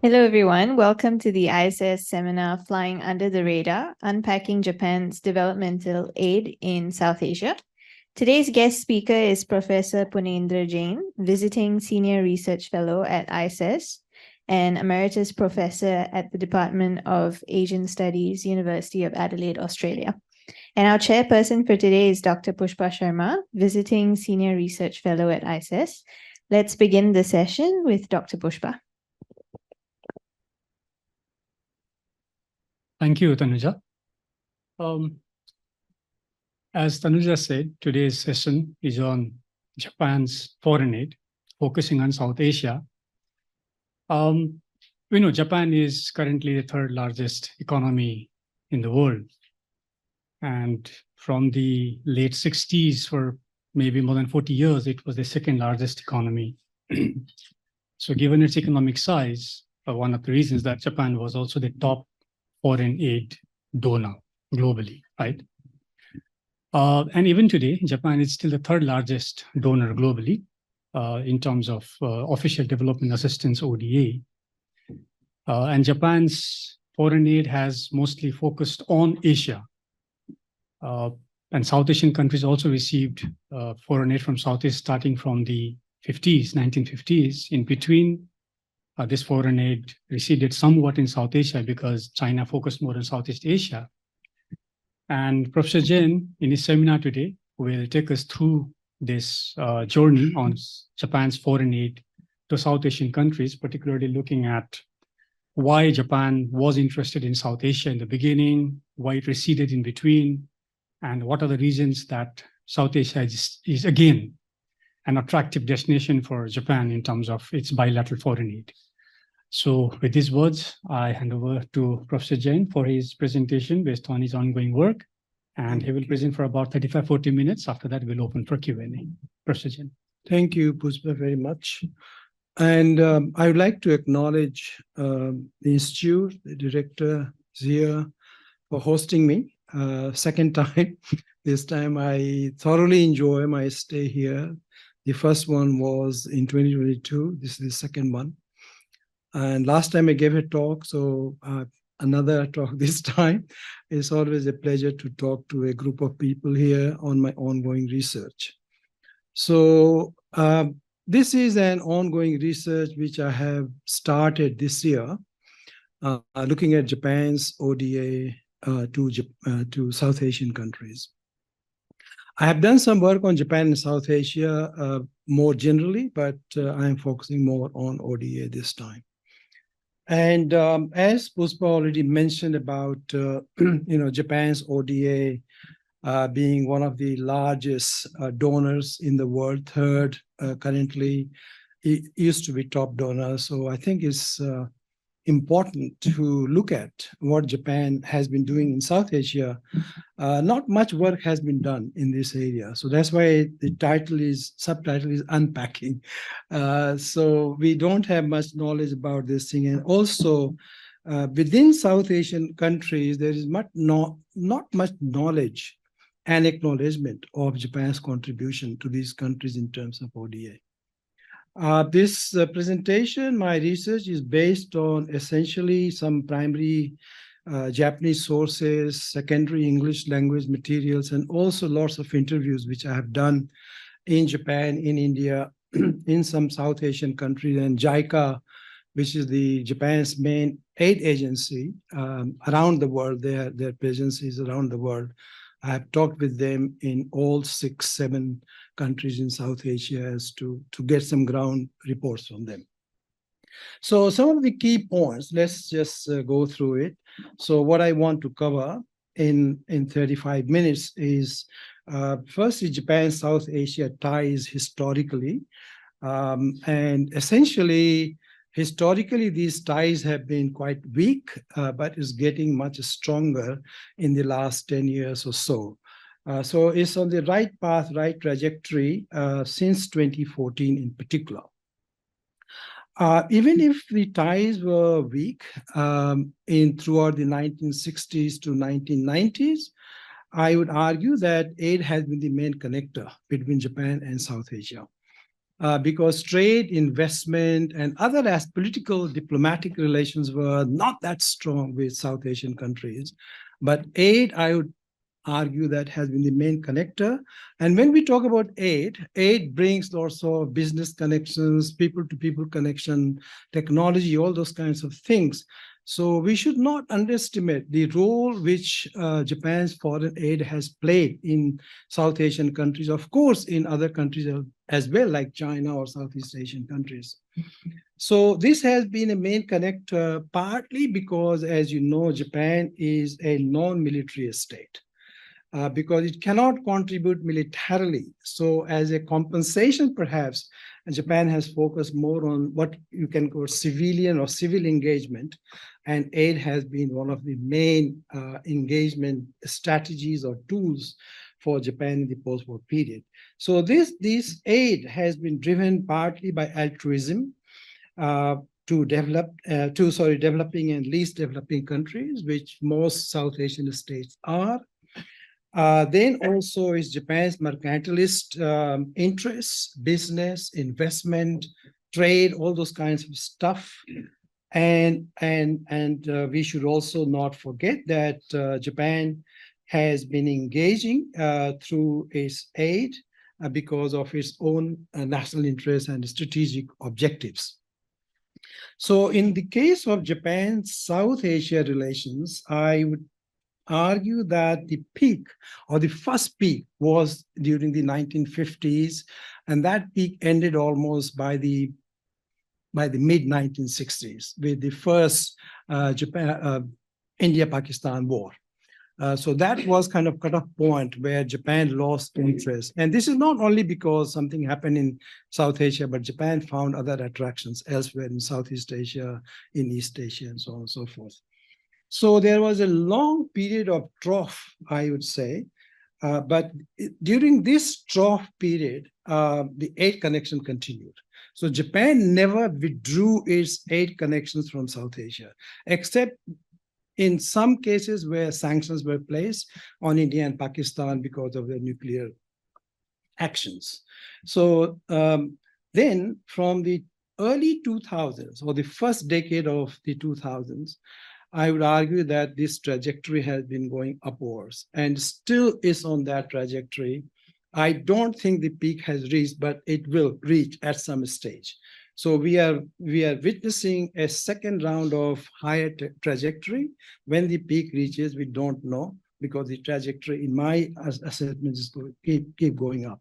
Hello, everyone. Welcome to the ISS seminar Flying Under the Radar, Unpacking Japan's Developmental Aid in South Asia. Today's guest speaker is Professor Punendra Jain, Visiting Senior Research Fellow at ISS and Emeritus Professor at the Department of Asian Studies, University of Adelaide, Australia. And our chairperson for today is Dr. Pushpa Sharma, Visiting Senior Research Fellow at ISS. Let's begin the session with Dr. Pushpa. Thank you, Tanuja. As Tanuja said, today's session is on Japan's foreign aid, focusing on South Asia. We know Japan is currently the third largest economy in the world. And from the late 60s, for maybe more than 40 years, it was the second largest economy. So given its economic size, one of the reasons that Japan was also the top foreign aid donor globally, right? And even today, Japan is still the third largest donor globally in terms of official development assistance, ODA. And Japan's foreign aid has mostly focused on Asia. And South Asian countries also received foreign aid from Southeast starting from the 1950s. In between, this foreign aid receded somewhat in South Asia because China focused more on Southeast Asia. And Professor Jain, in his seminar today, will take us through this journey on Japan's foreign aid to South Asian countries, particularly looking at why Japan was interested in South Asia in the beginning, why it receded in between, and what are the reasons that South Asia is again an attractive destination for Japan in terms of its bilateral foreign aid. So with these words, I hand over to Professor Jain for his presentation based on his ongoing work. And he will present for about 35-40 minutes. After that, we'll open for Q&A. Professor Jain. Thank you, Pushpa, very much. And I would like to acknowledge the Institute, the director, Zia, for hosting me. Second time. This time I thoroughly enjoy my stay here. The first one was in 2022. This is the second one. And last time I gave a talk, so another talk this time. It's always a pleasure to talk to a group of people here on my ongoing research. So this is an ongoing research which I have started this year, looking at Japan's ODA to South Asian countries. I have done some work on Japan and South Asia more generally, but I am focusing more on ODA this time. And as Pushpa already mentioned about Japan's ODA being one of the largest donors in the world, third currently, it used to be top donor. So I think it's important to look at what Japan has been doing in South Asia. Not much work has been done in this area. So that's why the subtitle is Unpacking. So we don't have much knowledge about this thing. And also within South Asian countries, there is not much knowledge and acknowledgement of Japan's contribution to these countries in terms of ODA. This presentation, my research is based on essentially some primary Japanese sources, secondary English language materials, and also lots of interviews which I have done in Japan, in India, in some South Asian countries, and JICA, which is the Japan's main aid agency around the world. Their presence is around the world. I have talked with them in all 6-7 countries in South Asia as to get some ground reports from them. So some of the key points, let's just go through it. So what I want to cover in 35 minutes is firstly Japan-South Asia ties historically. And essentially, historically, these ties have been quite weak, but is getting much stronger in the last 10 years or so. So it's on the right path, right trajectory since 2014 in particular. Even if the ties were weak throughout the 1960s to 1990s, I would argue that aid has been the main connector between Japan and South Asia. because trade, investment, and other as political diplomatic relations were not that strong with South Asian countries. But aid, I would argue, that has been the main connector. And when we talk about aid brings lots of business connections, people-to-people connection, technology, all those kinds of things. So we should not underestimate the role which Japan's foreign aid has played in South Asian countries, of course, in other countries as well, like China or Southeast Asian countries. So this has been a main connector, partly because, as you know, Japan is a non-military state. Because it cannot contribute militarily. So as a compensation, perhaps, Japan has focused more on what you can call civilian or civil engagement, and aid has been one of the main engagement strategies or tools for Japan in the post-war period. So this aid has been driven partly by altruism, developing and least developing countries, which most South Asian states are. Then also is Japan's mercantilist interests, business, investment, trade, all those kinds of stuff. And we should also not forget that Japan has been engaging through its aid because of its own national interests and strategic objectives. So in the case of Japan's South Asia relations, I would argue that the peak, or the first peak, was during the 1950s, and that peak ended almost by the mid-1960s with the first India-Pakistan war. So that was kind of cut-off point where Japan lost interest. And this is not only because something happened in South Asia, but Japan found other attractions elsewhere in Southeast Asia, in East Asia, and so on and so forth. So there was a long period of trough, I would say. But during this trough period, the aid connection continued. So Japan never withdrew its aid connections from South Asia, except in some cases where sanctions were placed on India and Pakistan because of their nuclear actions. So then from the early 2000s, or the first decade of the 2000s, I would argue that this trajectory has been going upwards and still is on that trajectory. I don't think the peak has reached, but it will reach at some stage. So we are witnessing a second round of higher trajectory. When the peak reaches, we don't know, because the trajectory, in my assessment, is going to keep going up.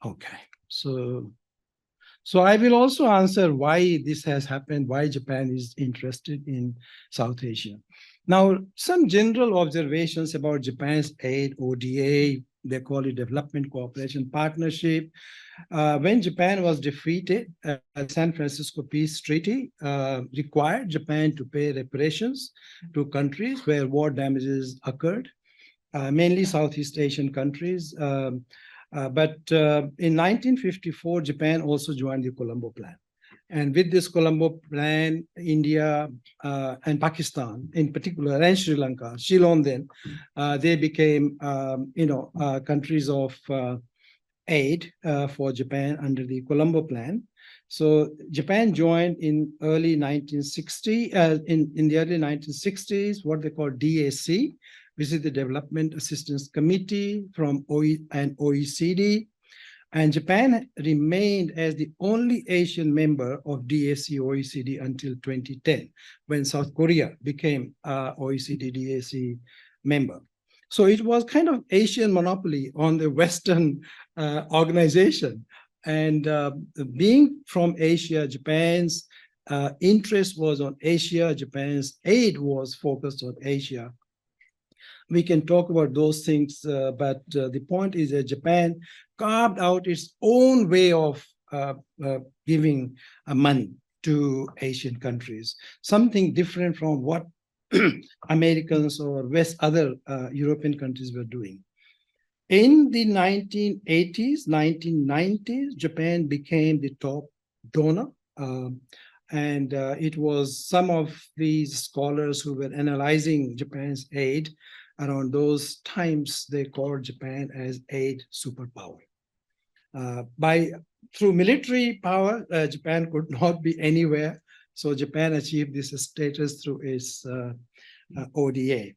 Okay, so I will also answer why this has happened, why Japan is interested in South Asia. Now, some general observations about Japan's aid, ODA, they call it Development Cooperation Partnership. When Japan was defeated, the San Francisco Peace Treaty required Japan to pay reparations to countries where war damages occurred, mainly Southeast Asian countries. But in 1954, Japan also joined the Colombo Plan. And with this Colombo Plan, India and Pakistan in particular, and Sri Lanka, Ceylon then, they became countries of aid for Japan under the Colombo Plan. So Japan joined in early 1960, in the early 1960s, what they call DAC, which is the Development Assistance Committee from OECD. And Japan remained as the only Asian member of DAC OECD until 2010, when South Korea became OECD DAC member. So it was kind of Asian monopoly on the Western organization. And being from Asia, Japan's interest was on Asia. Japan's aid was focused on Asia. We can talk about those things, but the point is that Japan carved out its own way of giving money to Asian countries, something different from what Americans or other European countries were doing. In the 1980s, 1990s, Japan became the top donor. And it was some of these scholars who were analyzing Japan's aid around those times, they called Japan as aid superpower. Through military power, Japan could not be anywhere. So Japan achieved this status through its ODA.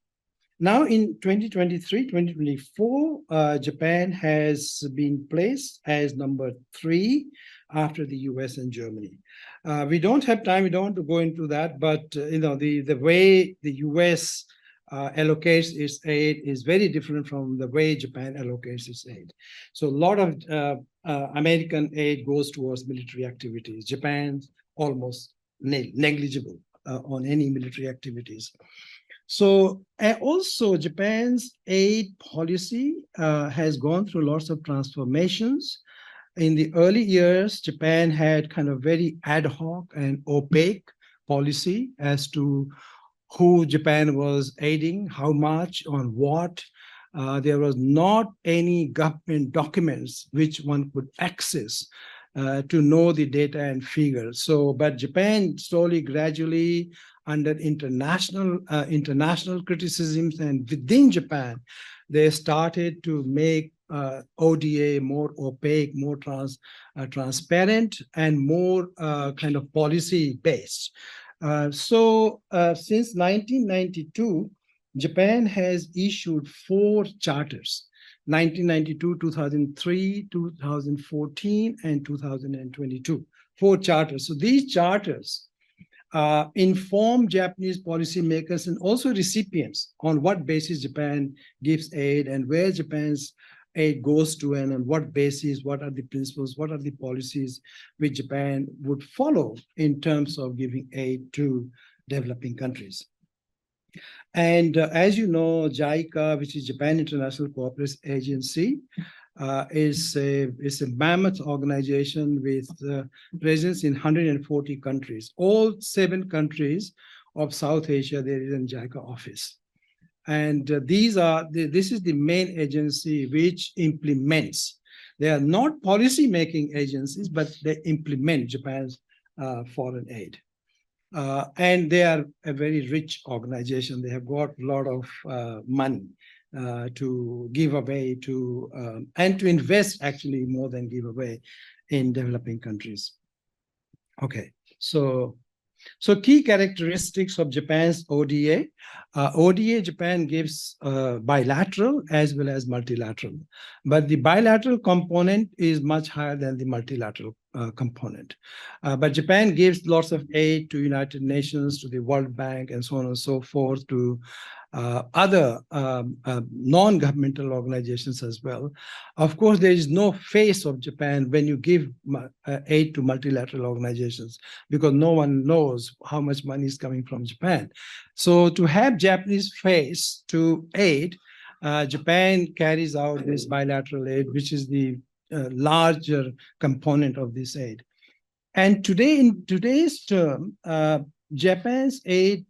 Now in 2023, 2024, Japan has been placed as number 3 after the US and Germany. We don't have time, we don't want to go into that, but the way the US allocates its aid is very different from the way Japan allocates its aid. So a lot of American aid goes towards military activities. Japan's almost negligible on any military activities. So also Japan's aid policy has gone through lots of transformations. In the early years, Japan had kind of very ad hoc and opaque policy as to who Japan was aiding, how much, on what. There was not any government documents which one could access to know the data and figures. So, but Japan slowly, gradually, under international criticisms and within Japan, they started to make ODA more opaque, more transparent, and more kind of policy-based. So since 1992, Japan has issued 4 charters: 1992, 2003, 2014, and 2022. 4 charters. So these charters inform Japanese policymakers and also recipients on what basis Japan gives aid and where Japan's aid goes to, and on what basis, what are the principles, what are the policies which Japan would follow in terms of giving aid to developing countries. And as you know, JICA, which is Japan International Cooperation Agency, is a mammoth organization with presence in 140 countries. All 7 countries of South Asia, there is a JICA office. And this is the main agency which implements. They are not policy-making agencies, but they implement Japan's foreign aid. And they are a very rich organization. They have got a lot of money to give away to, and to invest actually more than give away in developing countries. Okay, so key characteristics of Japan's ODA. ODA, Japan gives bilateral as well as multilateral. But the bilateral component is much higher than the multilateral component. But Japan gives lots of aid to United Nations, to the World Bank, and so on and so forth, to other non-governmental organizations as well. Of course, there is no face of Japan when you give aid to multilateral organizations, because no one knows how much money is coming from Japan. So to have Japanese face to aid, Japan carries out this bilateral aid, which is the larger component of this aid. And today, in today's term, Japan's aid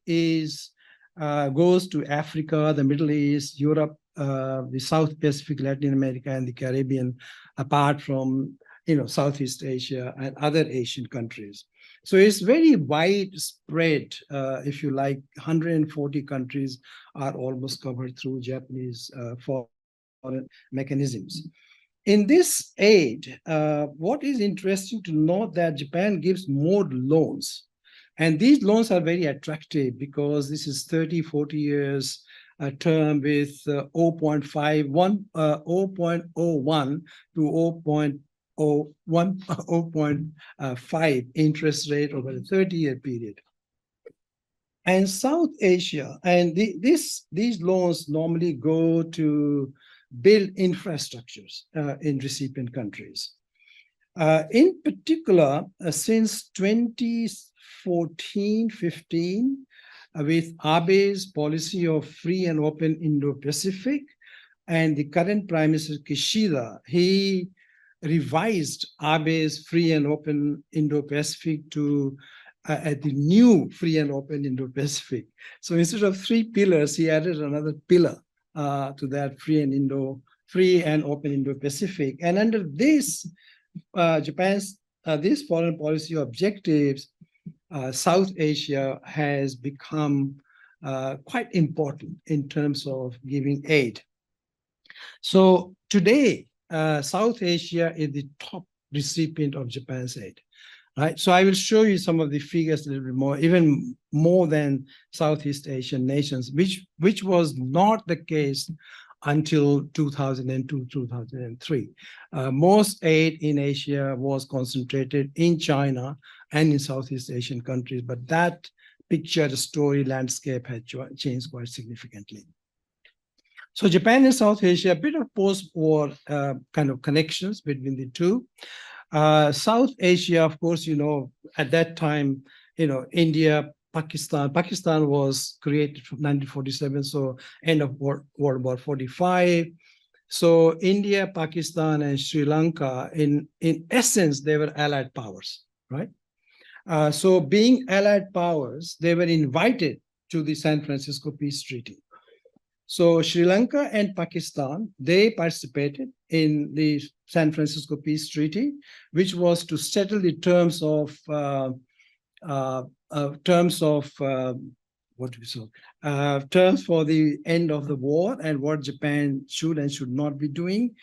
goes to Africa, the Middle East, Europe, the South Pacific, Latin America, and the Caribbean, apart from Southeast Asia and other Asian countries. So it's very widespread, if you like. 140 countries are almost covered through Japanese foreign mechanisms. In this aid, what is interesting to note that Japan gives more loans. And these loans are very attractive because this is 30, 40 years term with 0.01 to 0.5 interest rate over a 30-year period. And South Asia, and these loans normally go to build infrastructures in recipient countries. In particular, since 2014-15, with Abe's policy of free and open Indo-Pacific, and the current Prime Minister Kishida, he revised Abe's free and open Indo-Pacific to at the new free and open Indo-Pacific. So instead of 3 pillars, he added another pillar to that free and open Indo-Pacific. And under this, Japan's these foreign policy objectives, South Asia has become quite important in terms of giving aid. So today, South Asia is the top recipient of Japan's aid. Right. So I will show you some of the figures a little bit more, even more than Southeast Asian nations, which was not the case until 2002, 2003. Most aid in Asia was concentrated in China and in Southeast Asian countries, but that picture, the story landscape had changed quite significantly. So Japan and South Asia, a bit of post-war kind of connections between the two. South Asia, of course, at that time, India, Pakistan was created from 1947, so end of World War 45. So India, Pakistan, and Sri Lanka, in essence, they were allied powers, right? So being allied powers, they were invited to the San Francisco Peace Treaty. So Sri Lanka and Pakistan, they participated in the San Francisco Peace Treaty, which was to settle the terms of terms for the end of the war and what Japan should and should not be doing.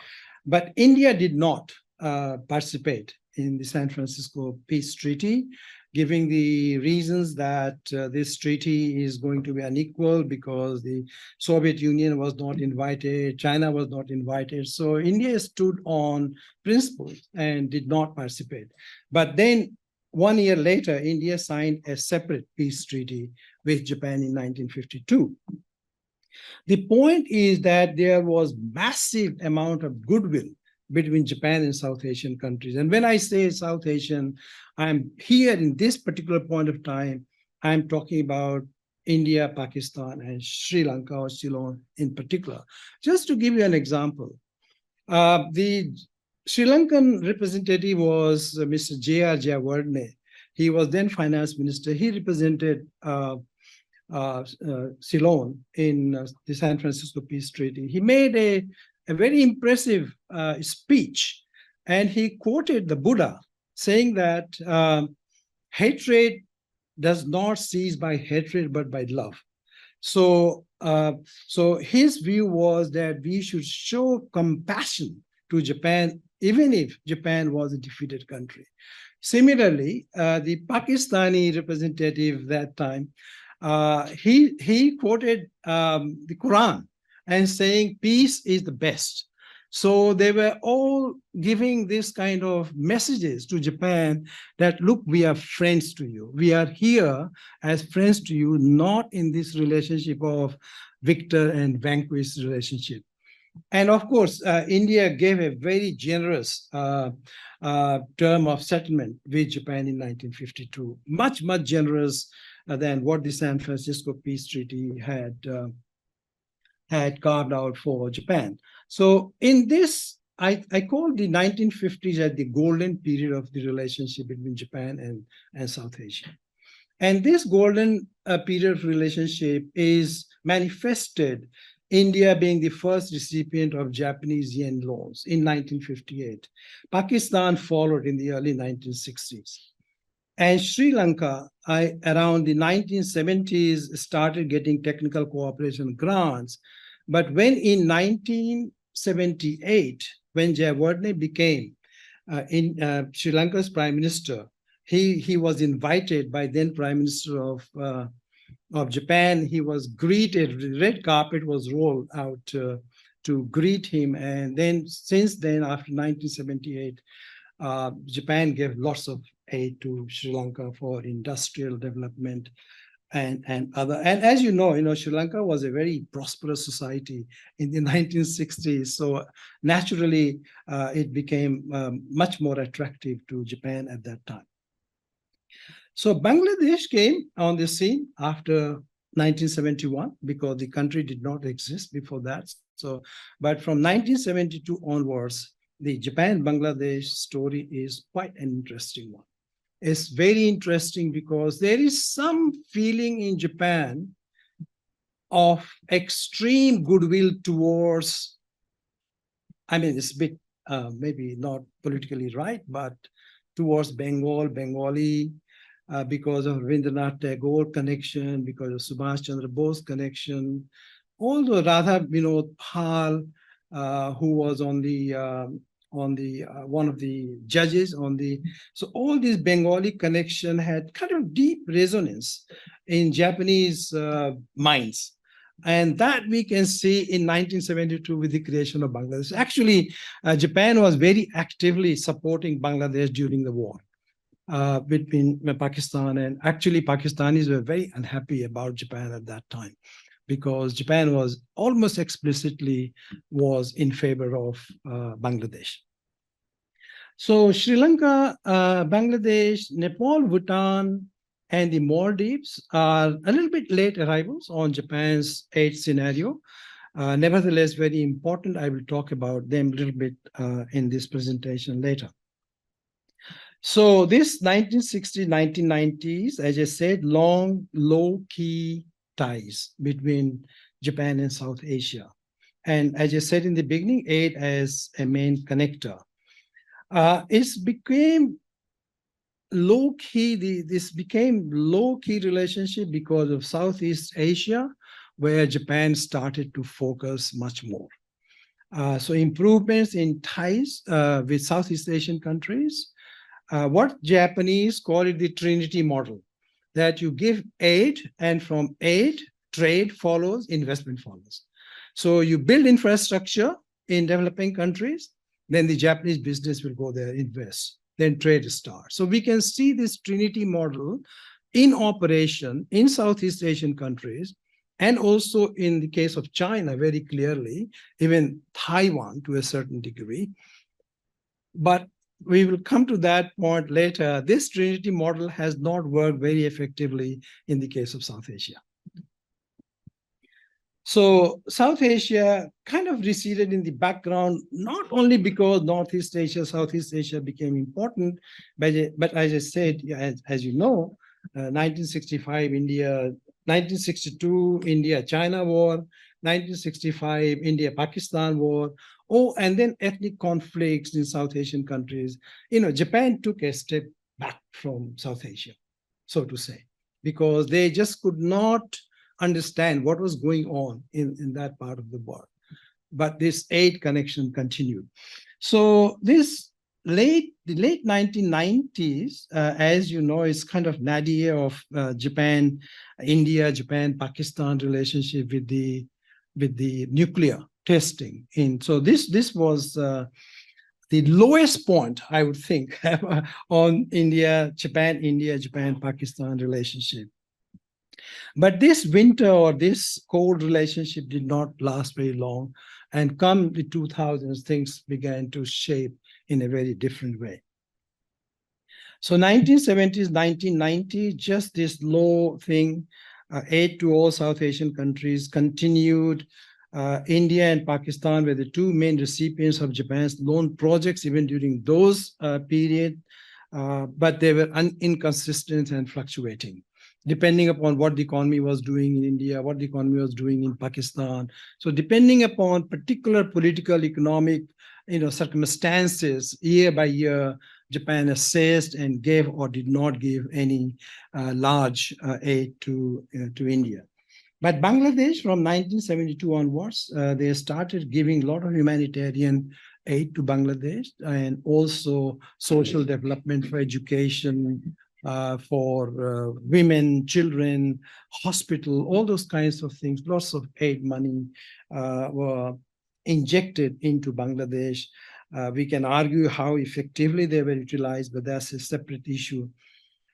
But India did not participate in the San Francisco Peace Treaty, giving the reasons that this treaty is going to be unequal because the Soviet Union was not invited, China was not invited. So India stood on principles and did not participate. But then 1 year later, India signed a separate peace treaty with Japan in 1952. The point is that there was massive amount of goodwill between Japan and South Asian countries. And when I say South Asian, I'm here in this particular point of time, I'm talking about India, Pakistan, and Sri Lanka or Ceylon in particular. Just to give you an example, the Sri Lankan representative was Mr. J.R. Jayawardene. He was then finance minister. He represented Ceylon in the San Francisco Peace Treaty. He made a very impressive speech, and he quoted the Buddha saying that hatred does not cease by hatred, but by love. So, so his view was that we should show compassion to Japan, even if Japan was a defeated country. Similarly, the Pakistani representative that time, he quoted the Quran and saying peace is the best. So they were all giving this kind of messages to Japan that, look, we are friends to you. We are here as friends to you, not in this relationship of victor and vanquished relationship. And of course, India gave a very generous term of settlement with Japan in 1952, much, much generous than what the San Francisco Peace Treaty had carved out for Japan. So in this, I call the 1950s as the golden period of the relationship between Japan and South Asia. And this golden period of relationship is manifested India being the first recipient of Japanese yen loans in 1958. Pakistan followed in the early 1960s. And Sri Lanka, around the 1970s, started getting technical cooperation grants. But when in 1978, when Jayawardene became Sri Lanka's prime minister, he was invited by then Prime Minister of Japan. He was greeted, the red carpet was rolled out to greet him. And then since then, after 1978, Japan gave lots of aid to Sri Lanka for industrial development and other. And as you know, Sri Lanka was a very prosperous society in the 1960s. So naturally, it became much more attractive to Japan at that time. So Bangladesh came on the scene after 1971 because the country did not exist before that. So, but from 1972 onwards, the Japan-Bangladesh story is quite an interesting one. It's very interesting because there is some feeling in Japan of extreme goodwill towards, I mean, it's a bit maybe not politically right, but towards Bengali, because of Rabindranath Tagore connection, because of Subhash Chandra Bose connection, although Radha Vinod Pal who was on the one of the judges on the. So all this Bengali connection had kind of deep resonance in Japanese minds. And that we can see in 1972 with the creation of Bangladesh. Actually, Japan was very actively supporting Bangladesh during the war between Pakistan. And actually, Pakistanis were very unhappy about Japan at that time, because Japan was almost explicitly was in favor of Bangladesh. So Sri Lanka, Bangladesh, Nepal, Bhutan, and the Maldives are a little bit late arrivals on Japan's aid scenario. Nevertheless, very important. I will talk about them a little bit in this presentation later. So this 1960s, 1990s, as I said, long, low-key ties between Japan and South Asia. And as I said in the beginning, aid as a main connector. It became low-key, this became low-key relationship because of Southeast Asia, where Japan started to focus much more. So improvements in ties with Southeast Asian countries, what Japanese call it the Trinity model, that you give aid, and from aid, trade follows, investment follows. So you build infrastructure in developing countries, then the Japanese business will go there, invest, then trade starts. So we can see this Trinity model in operation in Southeast Asian countries, and also in the case of China, very clearly, even Taiwan to a certain degree. But we will come to that point later. This Trinity model has not worked very effectively in the case of South Asia. So South Asia kind of receded in the background, not only because Northeast Asia, Southeast Asia became important, but as I said, as you know, 1965 India, 1962 India-China war, 1965 India-Pakistan war, and then ethnic conflicts in South Asian countries. Japan took a step back from South Asia, so to say, because they just could not understand what was going on in that part of the world. But this aid connection continued. So this the late 1990s, as you know, is kind of nadir of India, Japan, Pakistan relationship with the nuclear testing. And so this was the lowest point, I would think, on Japan, Pakistan relationship. But this winter or this cold relationship did not last very long. And come the 2000s, things began to shape in a very different way. So 1970s, 1990s, just this low thing, aid to all South Asian countries continued. India and Pakistan were the two main recipients of Japan's loan projects, even during those periods, but they were inconsistent and fluctuating, depending upon what the economy was doing in India, what the economy was doing in Pakistan. So depending upon particular political, economic, circumstances, year by year, Japan assessed and gave or did not give any large aid to India. But Bangladesh, from 1972 onwards, they started giving a lot of humanitarian aid to Bangladesh, and also social development for education, for women, children, hospital, all those kinds of things. Lots of aid money were injected into Bangladesh. We can argue how effectively they were utilized, but that's a separate issue.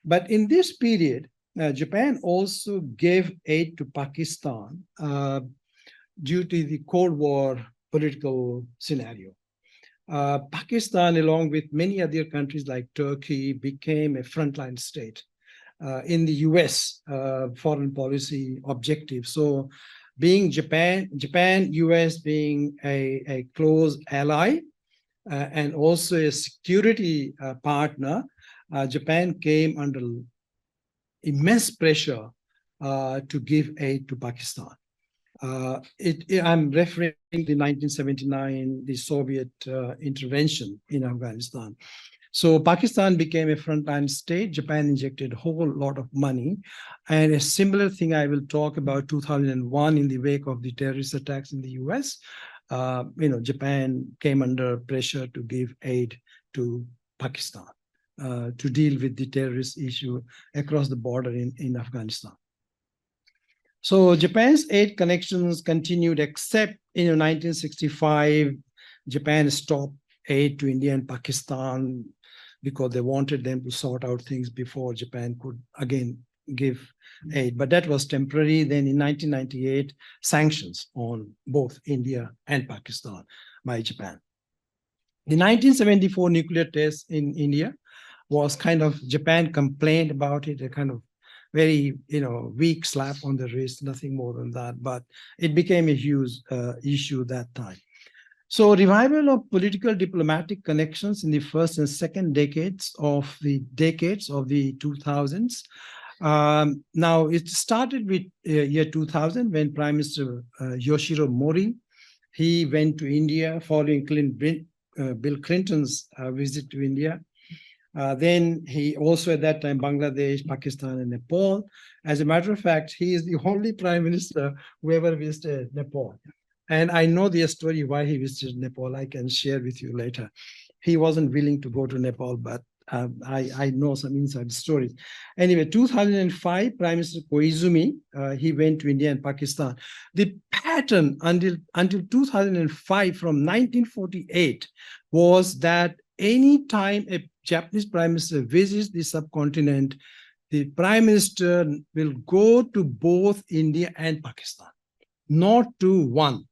But in this period, Japan also gave aid to Pakistan due to the Cold War political scenario. Pakistan, along with many other countries like Turkey, became a frontline state in the US foreign policy objective. So being Japan, US being a close ally and also a security partner, Japan came under immense pressure to give aid to Pakistan. I'm referring to the 1979, the Soviet intervention in Afghanistan. So Pakistan became a frontline state. Japan injected a whole lot of money. And a similar thing I will talk about 2001 in the wake of the terrorist attacks in the US. Japan came under pressure to give aid to Pakistan to deal with the terrorist issue across the border in Afghanistan. So Japan's aid connections continued, except in 1965, Japan stopped aid to India and Pakistan because they wanted them to sort out things before Japan could again give aid. But that was temporary. Then in 1998, sanctions on both India and Pakistan by Japan. The 1974 nuclear test in India was kind of, Japan complained about it, a kind of very, weak slap on the wrist, nothing more than that. But it became a huge issue that time. So revival of political diplomatic connections in the first and second decades of the 2000s. Now, it started with year 2000 when Prime Minister Yoshiro Mori, he went to India following Bill Clinton's visit to India. Then he also at that time Bangladesh, Pakistan, and Nepal. As a matter of fact, he is the only prime minister who ever visited Nepal. And I know the story why he visited Nepal. I can share with you later. He wasn't willing to go to Nepal, but I know some inside stories. Anyway, 2005, Prime Minister Koizumi, he went to India and Pakistan. The pattern until 2005, from 1948, was that any time a Japanese prime minister visits the subcontinent, the prime minister will go to both India and Pakistan, not to one.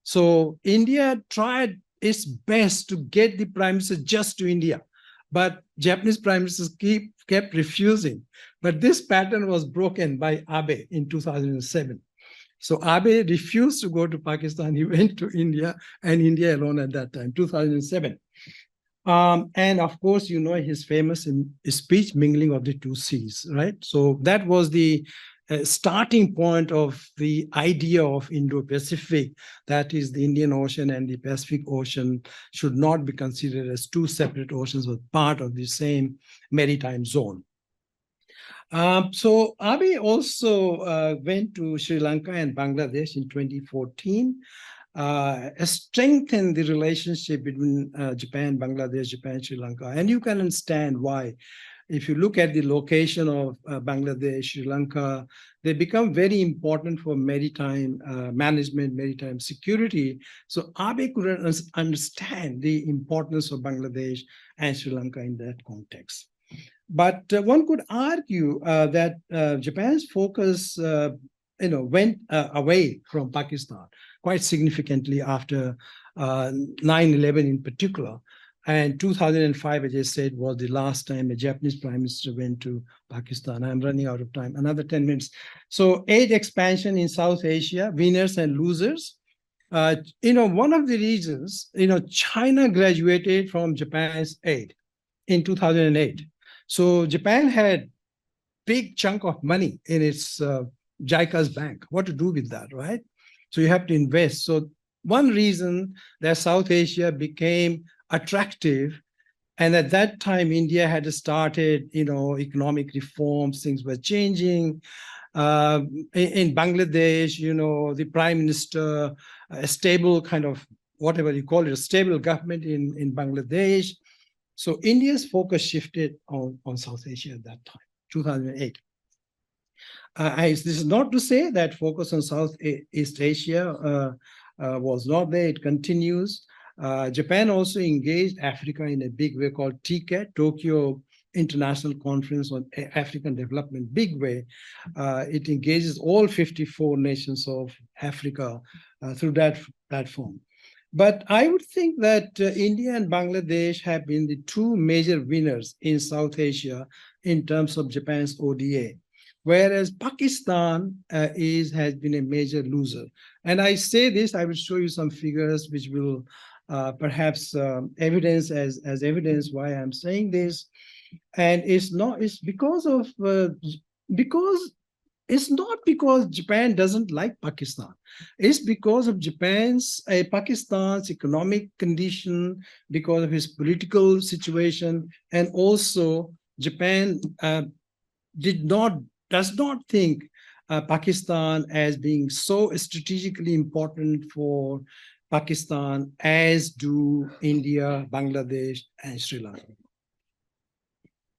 So India tried its best to get the prime minister just to India, but Japanese prime ministers kept refusing. But this pattern was broken by Abe in 2007. So Abe refused to go to Pakistan. He went to India, and India alone at that time, 2007. And of course, his famous speech, mingling of the two seas, right? So that was the starting point of the idea of Indo-Pacific, that is the Indian Ocean and the Pacific Ocean should not be considered as two separate oceans, but part of the same maritime zone. So Abe also went to Sri Lanka and Bangladesh in 2014. Strengthen the relationship between Japan, Bangladesh, Japan, Sri Lanka. And you can understand why. If you look at the location of Bangladesh, Sri Lanka, they become very important for maritime management, maritime security. So Abe could understand the importance of Bangladesh and Sri Lanka in that context. But one could argue that Japan's focus went away from Pakistan quite significantly after 9/11 in particular. And 2005, as I said, was the last time a Japanese prime minister went to Pakistan. I'm running out of time, another 10 minutes. So aid expansion in South Asia, winners and losers. One of the reasons, China graduated from Japan's aid in 2008. So Japan had big chunk of money in its JICA's bank. What to do with that, right? So you have to invest. So one reason that South Asia became attractive, and at that time India had started, economic reforms, things were changing. In Bangladesh, the prime minister, a stable kind of, whatever you call it, a stable government in Bangladesh. So India's focus shifted on South Asia at that time, 2008. This is not to say that focus on Southeast Asia was not there. It continues. Japan also engaged Africa in a big way called TICAD, Tokyo International Conference on African Development, big way. It engages all 54 nations of Africa through that platform. But I would think that India and Bangladesh have been the two major winners in South Asia in terms of Japan's ODA, whereas Pakistan has been a major loser. And I say this, I will show you some figures which will perhaps evidence as evidence why I'm saying this. And it's not because Japan doesn't like Pakistan. It's because of Pakistan's economic condition, because of his political situation, and also Japan does not think Pakistan as being so strategically important for Pakistan, as do India, Bangladesh, and Sri Lanka.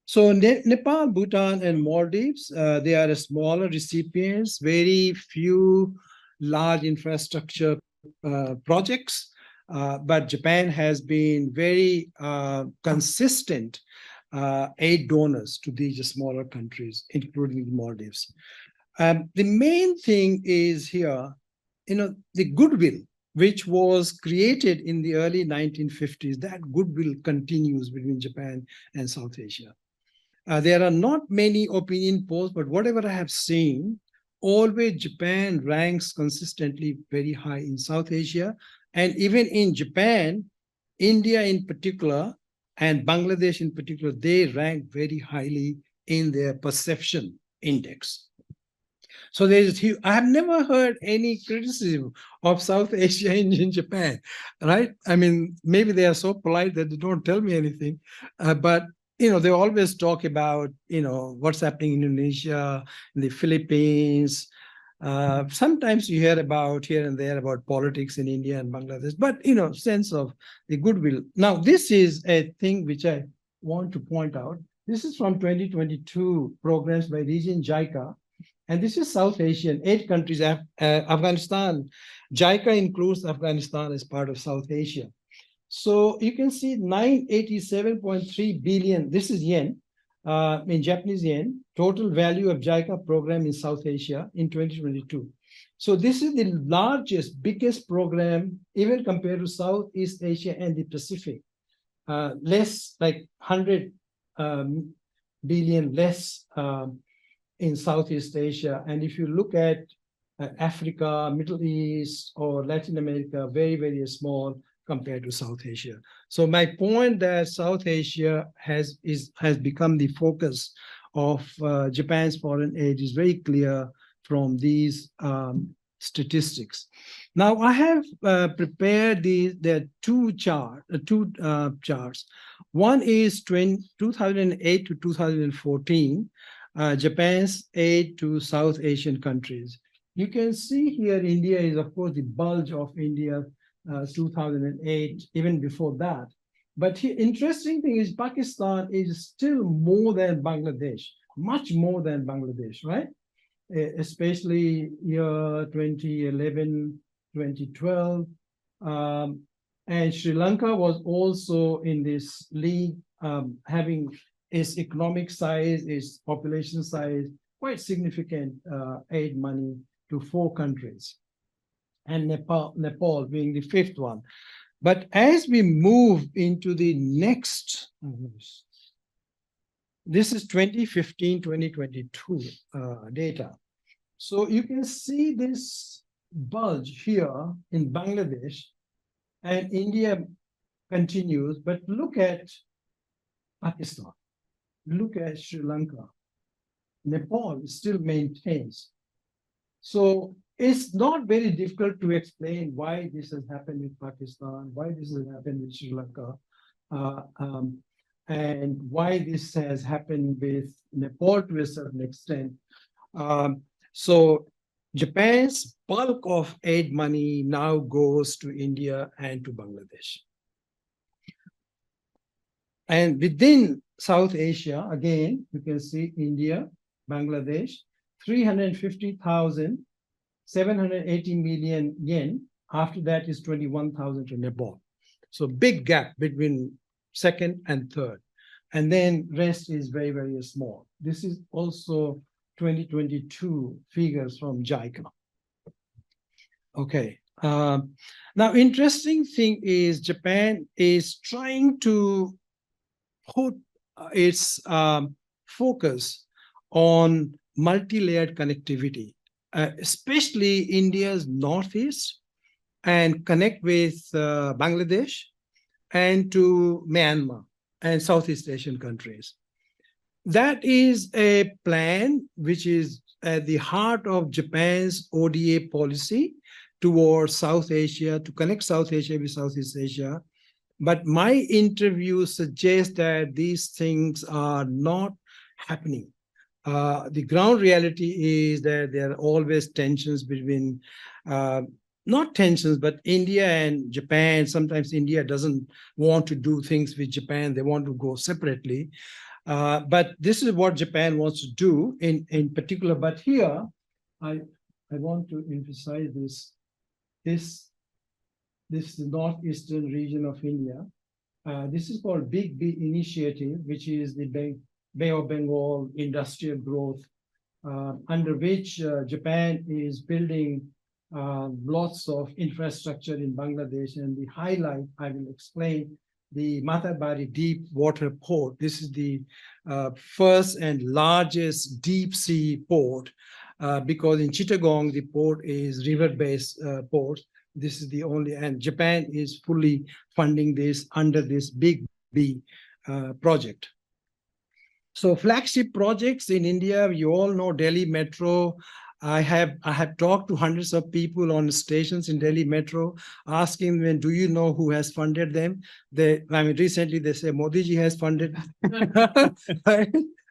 So Nepal, Bhutan, and Maldives, they are smaller recipients, very few large infrastructure projects, but Japan has been very consistent aid donors to these smaller countries, including the Maldives. The main thing is here, the goodwill which was created in the early 1950s, that goodwill continues between Japan and South Asia. There are not many opinion polls, but whatever I have seen, always Japan ranks consistently very high in South Asia. And even in Japan, India in particular, and Bangladesh in particular, they rank very highly in their perception index. So I have never heard any criticism of South Asia in Japan, right? I mean, maybe they are so polite that they don't tell me anything, but they always talk about, what's happening in Indonesia, in the Philippines. Sometimes you hear about here and there about politics in India and Bangladesh, but, sense of the goodwill. Now, this is a thing which I want to point out. This is from 2022 programs by Region JICA. And this is South Asian, 8 countries, Afghanistan. JICA includes Afghanistan as part of South Asia. So you can see 987.3 billion, this is yen, in Japanese yen, total value of JICA program in South Asia in 2022. So this is the largest, biggest program, even compared to Southeast Asia and the Pacific. Less like 100 billion less in Southeast Asia. And if you look at Africa, Middle East, or Latin America, very, very small compared to South Asia. So my point that South Asia has become the focus of Japan's foreign aid is very clear from these statistics. Now I have prepared the two charts. One is 2008 to 2014, Japan's aid to South Asian countries. You can see here India is, of course, the bulge of India, 2008, even before that. But the interesting thing is Pakistan is still more than Bangladesh, much more than Bangladesh, right? Especially year 2011, 2012. And Sri Lanka was also in this league, having its economic size, its population size, quite significant aid money to 4 countries, and Nepal being the 5th one. But as we move into the next, this is 2015, 2022 data. So you can see this bulge here in Bangladesh, and India continues, but look at Pakistan, look at Sri Lanka. Nepal still maintains. So it's not very difficult to explain why this has happened with Pakistan, why this has happened with Sri Lanka, and why this has happened with Nepal to a certain extent. So Japan's bulk of aid money now goes to India and to Bangladesh. And within South Asia, again, you can see India, Bangladesh, 350,000, 780 million yen. After that is 21,000 to Nepal. So big gap between second and third. And then rest is very, very small. This is also 2022 figures from JICA. Okay. Now, interesting thing is Japan is trying to put its focus on multi-layered connectivity, especially India's northeast, and connect with Bangladesh and to Myanmar and Southeast Asian countries. That is a plan which is at the heart of Japan's ODA policy towards South Asia, to connect South Asia with Southeast Asia. But my interview suggests that these things are not happening. The ground reality is that there are always tensions between not tensions, but India and Japan. Sometimes India doesn't want to do things with Japan. They want to go separately. But this is what Japan wants to do in particular. But here, I want to emphasize this is the northeastern region of India. This is called Big B Initiative, which is the Bay of Bengal industrial growth, under which Japan is building lots of infrastructure in Bangladesh. And the highlight, I will explain, the Matabari Deep Water Port. This is the first and largest deep sea port, because in Chittagong, the port is river-based port. This is the only, and Japan is fully funding this under this Big B project. So flagship projects in India, you all know Delhi Metro. I have talked to hundreds of people on stations in Delhi Metro, asking them, do you know who has funded them? Recently they say Modi ji has funded.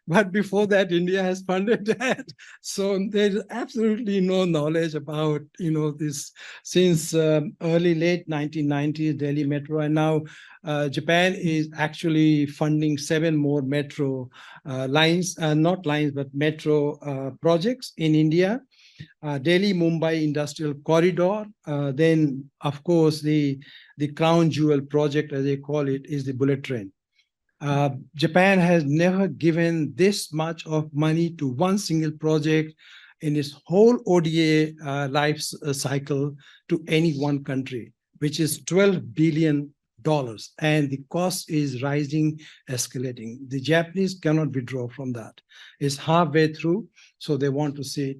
But before that, India has funded that. So there's absolutely no knowledge about, this since late 1990s, Delhi Metro. And now Japan is actually funding 7 more metro lines, not lines, but metro projects in India. Delhi-Mumbai Industrial Corridor. Then, of course, the crown jewel project, as they call it, is the bullet train. Japan has never given this much of money to one single project in its whole ODA life cycle to any one country, which is $12 billion. And the cost is rising, escalating. The Japanese cannot withdraw from that. It's halfway through, so they want to see it.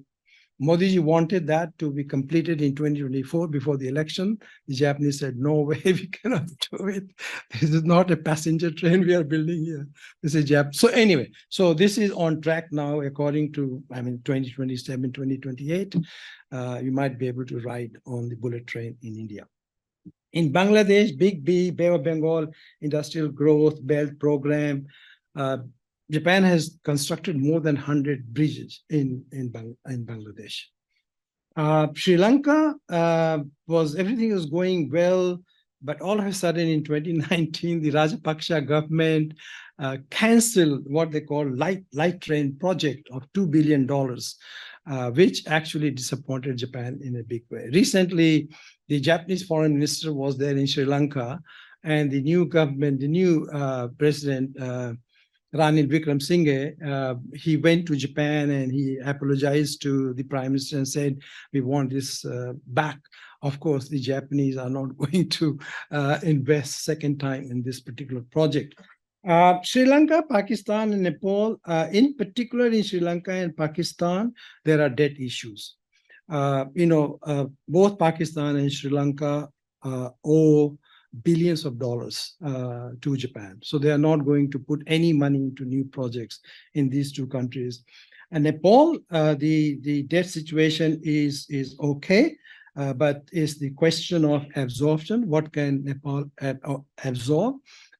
Modi ji wanted that to be completed in 2024 before the election. The Japanese said, no way, we cannot do it. This is not a passenger train we are building here. This is Japan. So anyway, so this is on track now, according to, 2027, 2028. You might be able to ride on the bullet train in India. In Bangladesh, Big B, Bay of Bengal Industrial Growth Belt Program, Japan has constructed more than 100 bridges in Bangladesh. Sri Lanka everything was going well, but all of a sudden in 2019, the Rajapaksa government canceled what they call light train project of $2 billion, which actually disappointed Japan in a big way. Recently, the Japanese foreign minister was there in Sri Lanka, and the new government, the new president, Ranil Wickremesinghe, he went to Japan and he apologized to the prime minister and said, we want this back. Of course, the Japanese are not going to invest second time in this particular project. Sri Lanka, Pakistan, and Nepal, in particular in Sri Lanka and Pakistan, there are debt issues. Both Pakistan and Sri Lanka owe billions of dollars to Japan. So they are not going to put any money into new projects in these two countries. And Nepal, the debt situation is okay, but it's the question of absorption. What can Nepal absorb?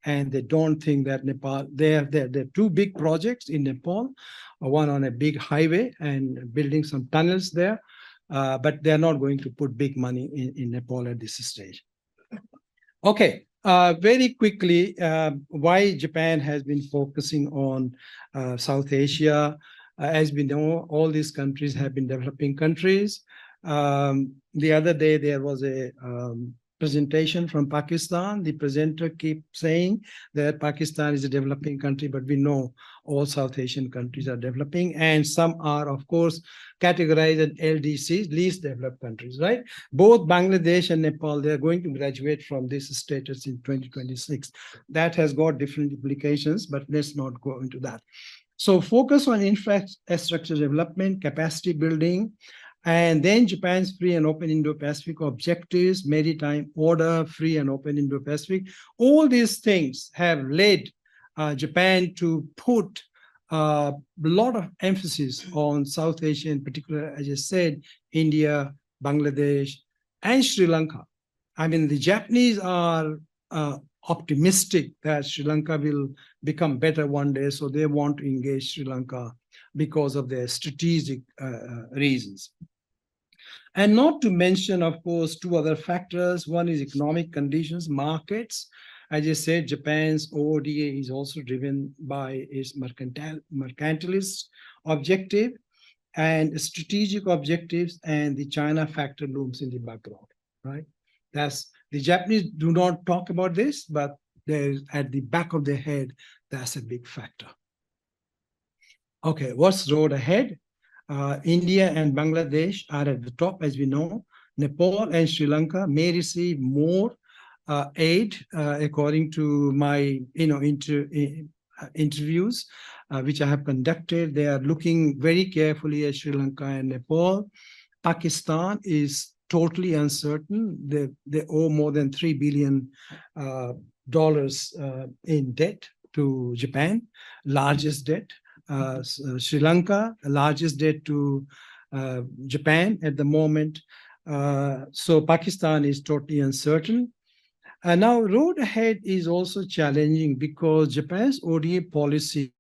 And they don't think that Nepal, there are 2 big projects in Nepal, one on a big highway and building some tunnels there, but they're not going to put big money in Nepal at this stage. Okay, very quickly, why Japan has been focusing on South Asia. As we know, all these countries have been developing countries. The other day, there was a presentation from Pakistan. The presenter kept saying that Pakistan is a developing country, but we know all South Asian countries are developing, and some are, of course, categorized as LDCs, least developed countries, right? Both Bangladesh and Nepal, they're going to graduate from this status in 2026. That has got different implications, but let's not go into that. So focus on infrastructure development, capacity building, and then Japan's free and open Indo-Pacific objectives, maritime order, free and open Indo-Pacific. All these things have led Japan to put a lot of emphasis on South Asia, in particular, as I said, India, Bangladesh, and Sri Lanka. The Japanese are optimistic that Sri Lanka will become better one day, so they want to engage Sri Lanka because of their strategic reasons. And not to mention, of course, two other factors. One is economic conditions, markets. I just said Japan's ODA is also driven by its mercantilist objective and strategic objectives, and the China factor looms in the background, right? That's the Japanese do not talk about this, but there's at the back of their head, that's a big factor. Okay, what's road ahead? India and Bangladesh are at the top, as we know. Nepal and Sri Lanka may receive more aid, according to my interviews, which I have conducted. They are looking very carefully at Sri Lanka and Nepal. Pakistan is totally uncertain. They owe more than $3 billion in debt to Japan, largest debt. Sri Lanka, the largest debt to Japan at the moment. So Pakistan is totally uncertain. And now road ahead is also challenging because Japan's ODA policy,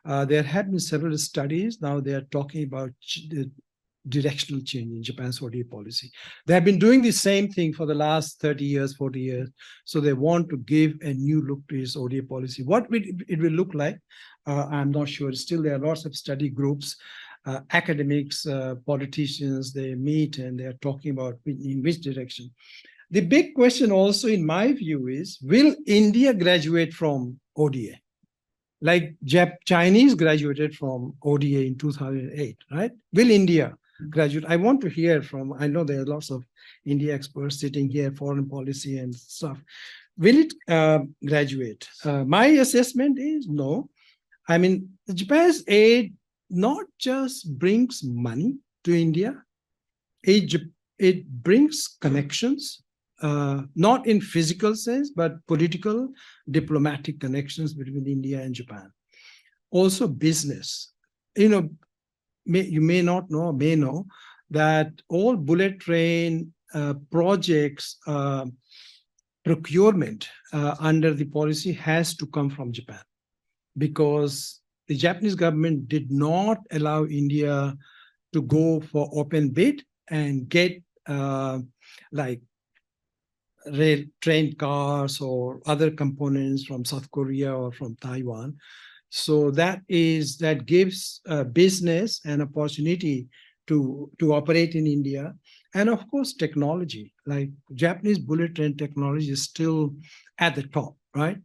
there have been several studies. Now they are talking about the directional change in Japan's ODA policy. They have been doing the same thing for the last 30 years, 40 years. So they want to give a new look to its ODA policy. What it will look like, I'm not sure. Still, there are lots of study groups, academics, politicians, they meet and they are talking about in which direction. The big question also, in my view, is will India graduate from ODA? Like Chinese graduated from ODA in 2008, right? Will India graduate? I want to hear from, I know there are lots of India experts sitting here, foreign policy and stuff. Will it graduate? My assessment is no. I mean, Japan's aid not just brings money to India, it brings connections, not in physical sense, but political, diplomatic connections between India and Japan. Also business. You know, you may not know, may know, that all bullet train projects, procurement under the policy has to come from Japan, because the Japanese government did not allow India to go for open bid and get like train cars or other components from South Korea or from Taiwan. So that gives business an opportunity to operate in India. And of course, technology, like Japanese bullet train technology is still at the top, right?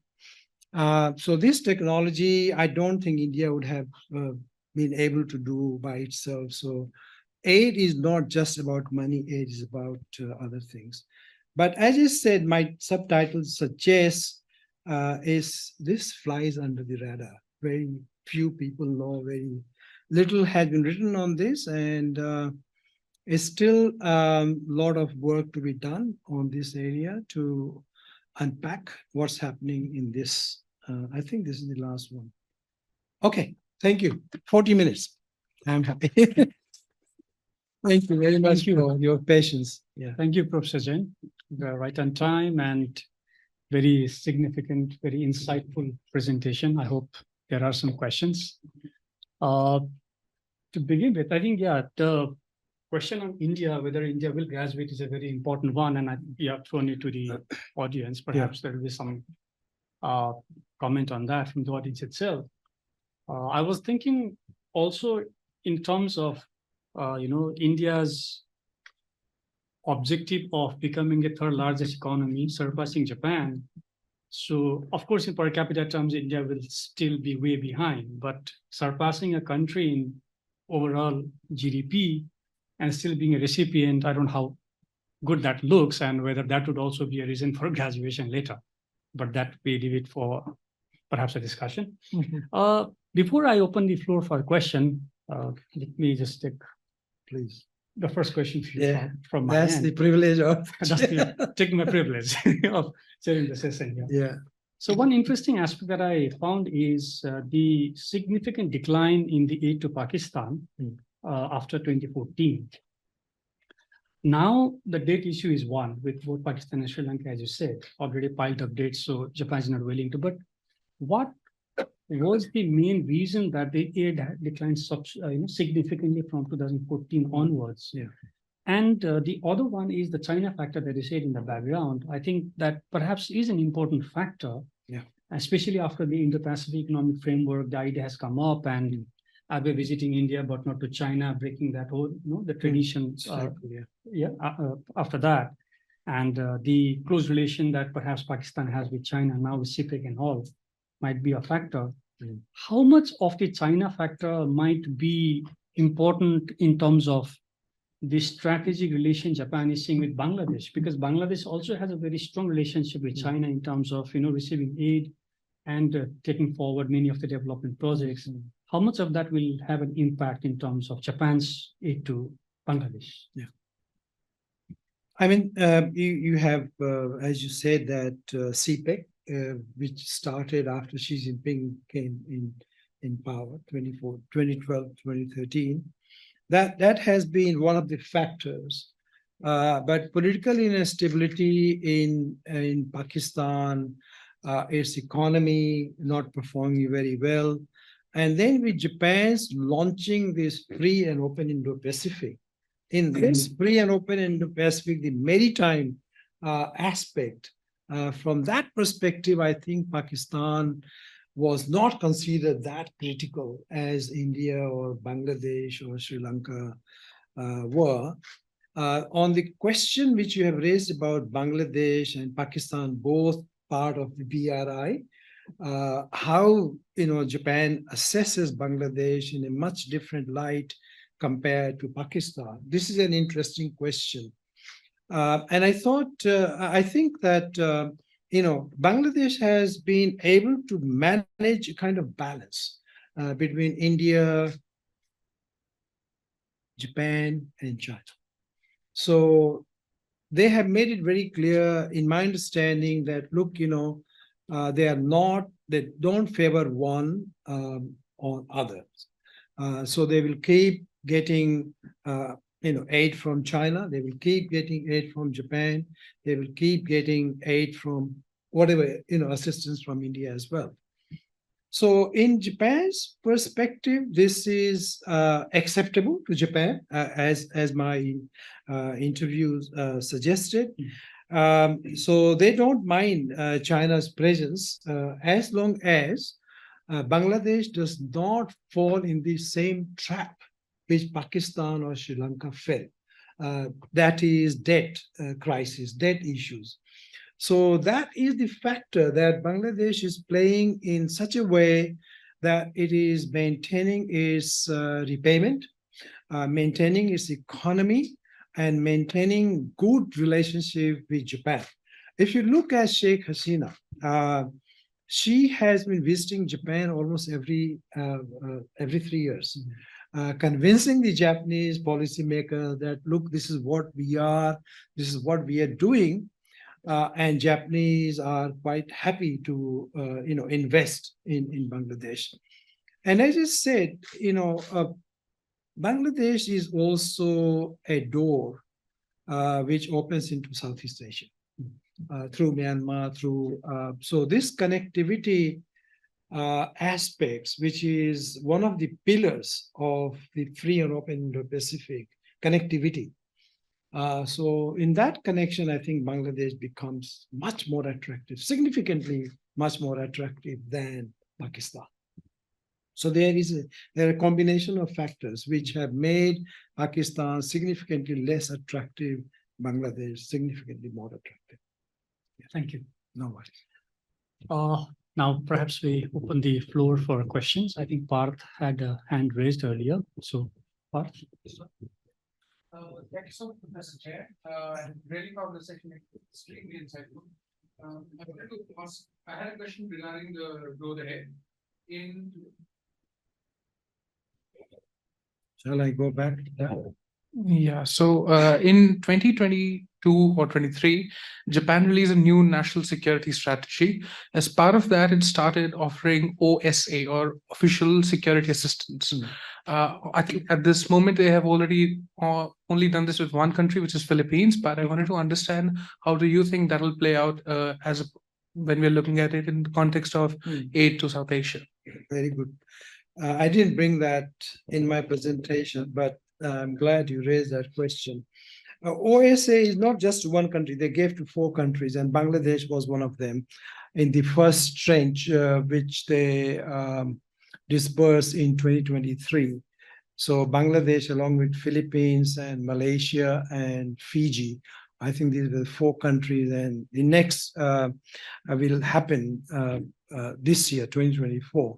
So this technology, I don't think India would have been able to do by itself. So aid is not just about money, aid is about other things. But as I said, my subtitle suggests is this flies under the radar. Very few people know, very little has been written on this, and it's still a lot of work to be done on this area to unpack what's happening in this. I think this is the last one. Okay, thank you. 40 minutes. I'm happy. Thank you very much for your patience. Yeah. Thank you, Professor Jain. We're right on time and very significant, very insightful presentation. I hope there are some questions. To begin with, I think, yeah, the question on India, whether India will graduate, is a very important one. And I think we have thrown it to the audience. Perhaps there will be some comment on that from the audience itself. I was thinking also in terms of, India's objective of becoming a third largest economy, surpassing Japan. So, of course, in per capita terms, India will still be way behind, but surpassing a country in overall GDP and still being a recipient, I don't know how good that looks and whether that would also be a reason for graduation later. But that we leave it for perhaps a discussion. Mm-hmm. Before I open the floor for a question, let me just take, please, the first question from my That's hand. the privilege of taking my privilege of sharing the session here. Yeah. So one interesting aspect that I found is the significant decline in the aid to Pakistan after 2014. Now the debt issue is one with both Pakistan and Sri Lanka, as you said, already piled up debts, so Japan is not willing to. But what was the main reason that the aid declined significantly from 2014 onwards? Yeah. And the other one is the China factor that you said in the background. I think that perhaps is an important factor, especially after the Indo-Pacific Economic Framework. The idea has come up, and I'll be visiting India, but not to China, breaking that whole, the tradition. After that, and the close relation that perhaps Pakistan has with China now with CPEC and all might be a factor. How much of the China factor might be important in terms of the strategic relation Japan is seeing with Bangladesh? Because Bangladesh also has a very strong relationship with China in terms of receiving aid and taking forward many of the development projects. How much of that will have an impact in terms of Japan's aid to Bangladesh? I mean, you have, as you said, that CPEC, which started after Xi Jinping came in power, 2012, 2013. That has been one of the factors. But political instability in Pakistan, its economy not performing very well, and then with Japan's launching this free and open Indo-Pacific. In this free and open Indo-Pacific, the maritime aspect, from that perspective, I think Pakistan was not considered that critical as India or Bangladesh or Sri Lanka were. On the question which you have raised about Bangladesh and Pakistan, both part of the BRI, how Japan assesses Bangladesh in a much different light compared to Pakistan. This is an interesting question. And I think that Bangladesh has been able to manage a kind of balance between India, Japan, and China. So they have made it very clear, in my understanding, that look, they don't favor one or others. So they will keep getting aid from China. They will keep getting aid from Japan. They will keep getting aid from whatever, assistance from India as well. So in Japan's perspective, this is acceptable to Japan, as my interviews suggested. So they don't mind China's presence as long as Bangladesh does not fall in the same trap which Pakistan or Sri Lanka fell. That is debt crisis, debt issues. So that is the factor that Bangladesh is playing in such a way that it is maintaining its repayment, maintaining its economy, and maintaining good relationship with Japan. If you look at Sheikh Hasina, she has been visiting Japan almost every 3 years. Convincing the Japanese policymaker that, look, this is what we are doing, and Japanese are quite happy to, invest in Bangladesh. And as I said, Bangladesh is also a door which opens into Southeast Asia through Myanmar, so this connectivity aspects, which is one of the pillars of the free and open Indo-Pacific connectivity. So in that connection, I think Bangladesh becomes much more attractive, significantly much more attractive than Pakistan. So there are a combination of factors which have made Pakistan significantly less attractive, Bangladesh significantly more attractive. Thank you. No worries. Now, perhaps we open the floor for questions. I think Parth had a hand raised earlier. So, Parth. Thank you so much, Professor Chair. Really found the session extremely insightful. I had a question regarding the road ahead. Shall I go back to that? Yeah, so in 2022 or 23, Japan released a new national security strategy. As part of that, it started offering OSA, or official security assistance. I think at this moment, they have already only done this with one country, which is Philippines. But I wanted to understand, how do you think that will play out when we're looking at it in the context of aid to South Asia? Very good. I didn't bring that in my presentation, but I'm glad you raised that question. OSA is not just one country. They gave to 4 countries, and Bangladesh was one of them in the first tranche, which they dispersed in 2023. So Bangladesh, along with Philippines and Malaysia and Fiji, I think these are the 4 countries, and the next will happen this year, 2024.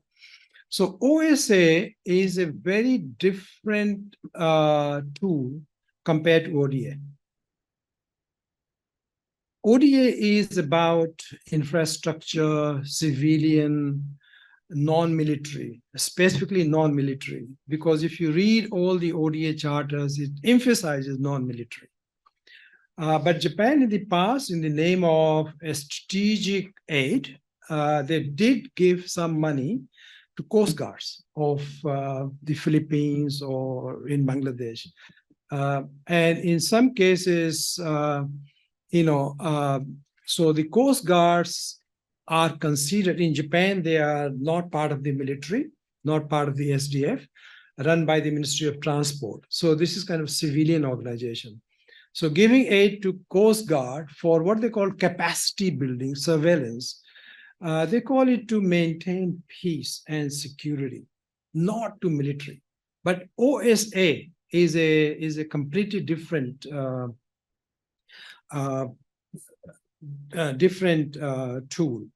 So OSA is a very different tool compared to ODA. ODA is about infrastructure, civilian, non-military, specifically non-military, because if you read all the ODA charters, it emphasizes non-military. But Japan in the past, in the name of a strategic aid, they did give some money to coast guards of the Philippines or in Bangladesh. And in some cases, so the coast guards are considered in Japan, they are not part of the military, not part of the SDF, run by the Ministry of Transport. So this is kind of civilian organization. So giving aid to Coast Guard for what they call capacity building, surveillance, they call it to maintain peace and security, not to military. But OSA is a completely different tool.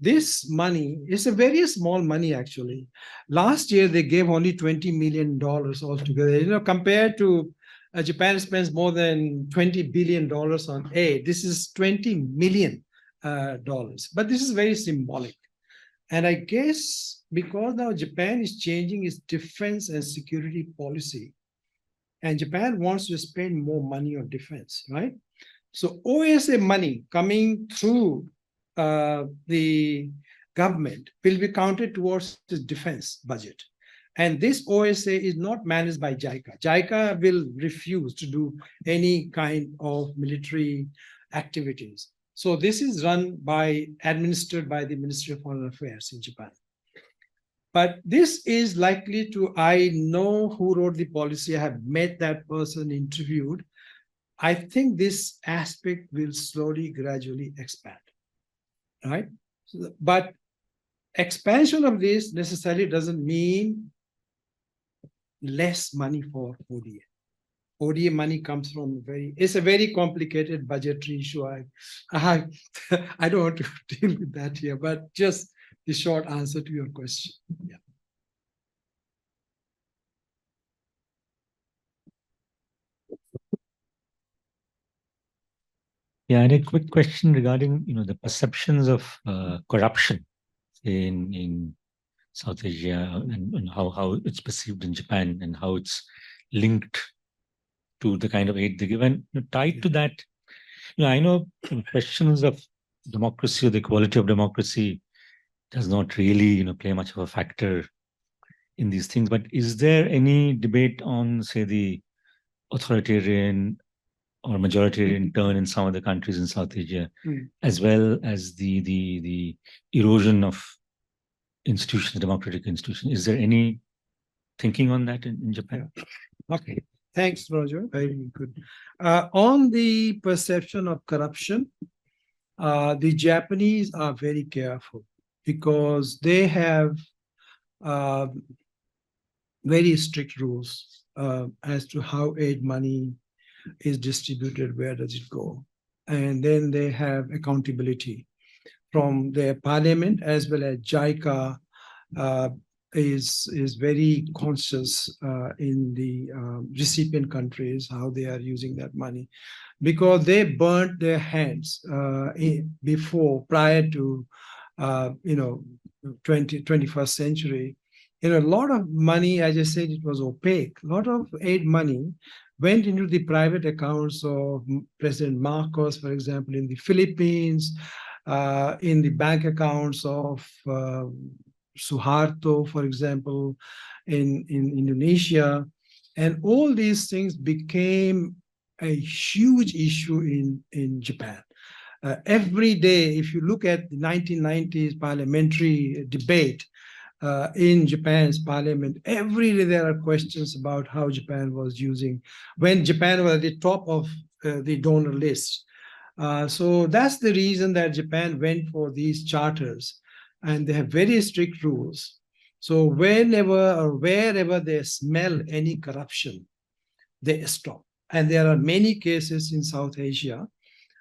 This money is a very small money, actually. Last year, they gave only $20 million altogether. Compared to Japan spends more than $20 billion on aid. This is $20 million. But this is very symbolic. And I guess because now Japan is changing its defense and security policy, and Japan wants to spend more money on defense, right? So OSA money coming through the government will be counted towards the defense budget. And this OSA is not managed by JICA. JICA will refuse to do any kind of military activities. So this is administered by the Ministry of Foreign Affairs in Japan. But this is likely to, I know who wrote the policy, I have met that person, interviewed. I think this aspect will slowly, gradually expand, right? But expansion of this necessarily doesn't mean less money for ODA. ODA money comes from it's a very complicated budgetary issue. I don't want to deal with that here, but just the short answer to your question. Yeah. Yeah, and a quick question regarding the perceptions of corruption in South Asia and how it's perceived in Japan and how it's linked to the kind of aid they give. And tied to that, I know questions of democracy or the quality of democracy does not really play much of a factor in these things. But is there any debate on, say, the authoritarian or majoritarian turn in some of the countries in South Asia, as well as the erosion of institutions, democratic institutions? Is there any thinking on that in Japan? Okay, thanks, Roger. Very good. On the perception of corruption, the Japanese are very careful because they have very strict rules as to how aid money is distributed, where does it go. And then they have accountability from their parliament, as well as JICA is very conscious in the recipient countries, how they are using that money, because they burnt their hands prior to 21st century. A lot of money, as I said, it was opaque. A lot of aid money went into the private accounts of President Marcos, for example, in the Philippines, in the bank accounts of Suharto, for example, in Indonesia. And all these things became a huge issue in Japan. Every day, if you look at the 1990s parliamentary debate, in Japan's parliament. Every day there are questions about how Japan was using, when Japan was at the top of the donor list. So that's the reason that Japan went for these charters, and they have very strict rules. So whenever or wherever they smell any corruption, they stop. And there are many cases in South Asia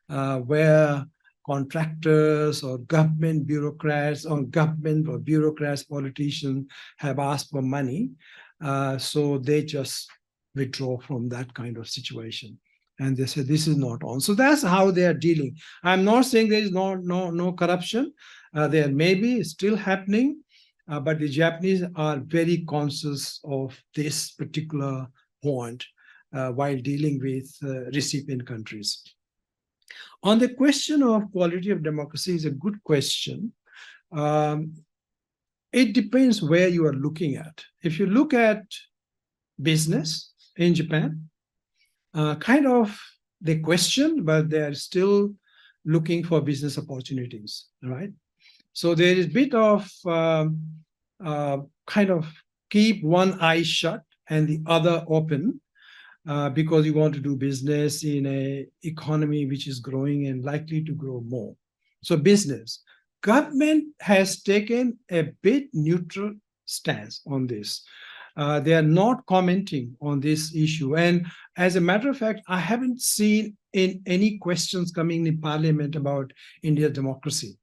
where contractors or government bureaucrats or bureaucrats, politicians have asked for money. So they just withdraw from that kind of situation. And they say, this is not on. So that's how they are dealing. I'm not saying there is no corruption. There may be still happening, but the Japanese are very conscious of this particular point while dealing with recipient countries. On the question of quality of democracy is a good question. It depends where you are looking at. If you look at business in Japan, kind of they question, but they are still looking for business opportunities, right? So there is a bit of kind of keep one eye shut and the other open, because you want to do business in an economy which is growing and likely to grow more. So business. Government has taken a bit neutral stance on this. They are not commenting on this issue. And as a matter of fact, I haven't seen in any questions coming in Parliament about India's democracy.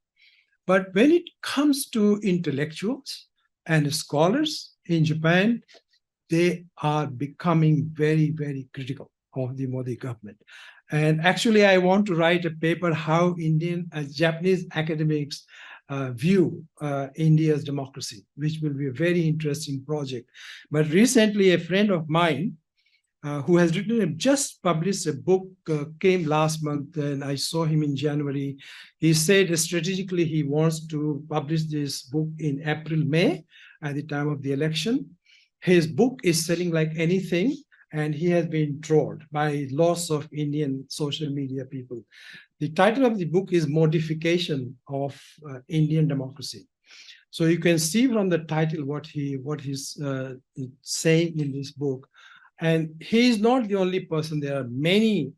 But when it comes to intellectuals and scholars in Japan, they are becoming very, very critical of the Modi government. And actually, I want to write a paper how Japanese academics view India's democracy, which will be a very interesting project. But recently, a friend of mine who has just published a book, came last month, and I saw him in January. He said strategically he wants to publish this book in April, May, at the time of the election. His book is selling like anything, and he has been trolled by lots of Indian social media people. The title of the book is Modification of Indian Democracy. So you can see from the title what he's saying in this book. And he is not the only person. There are many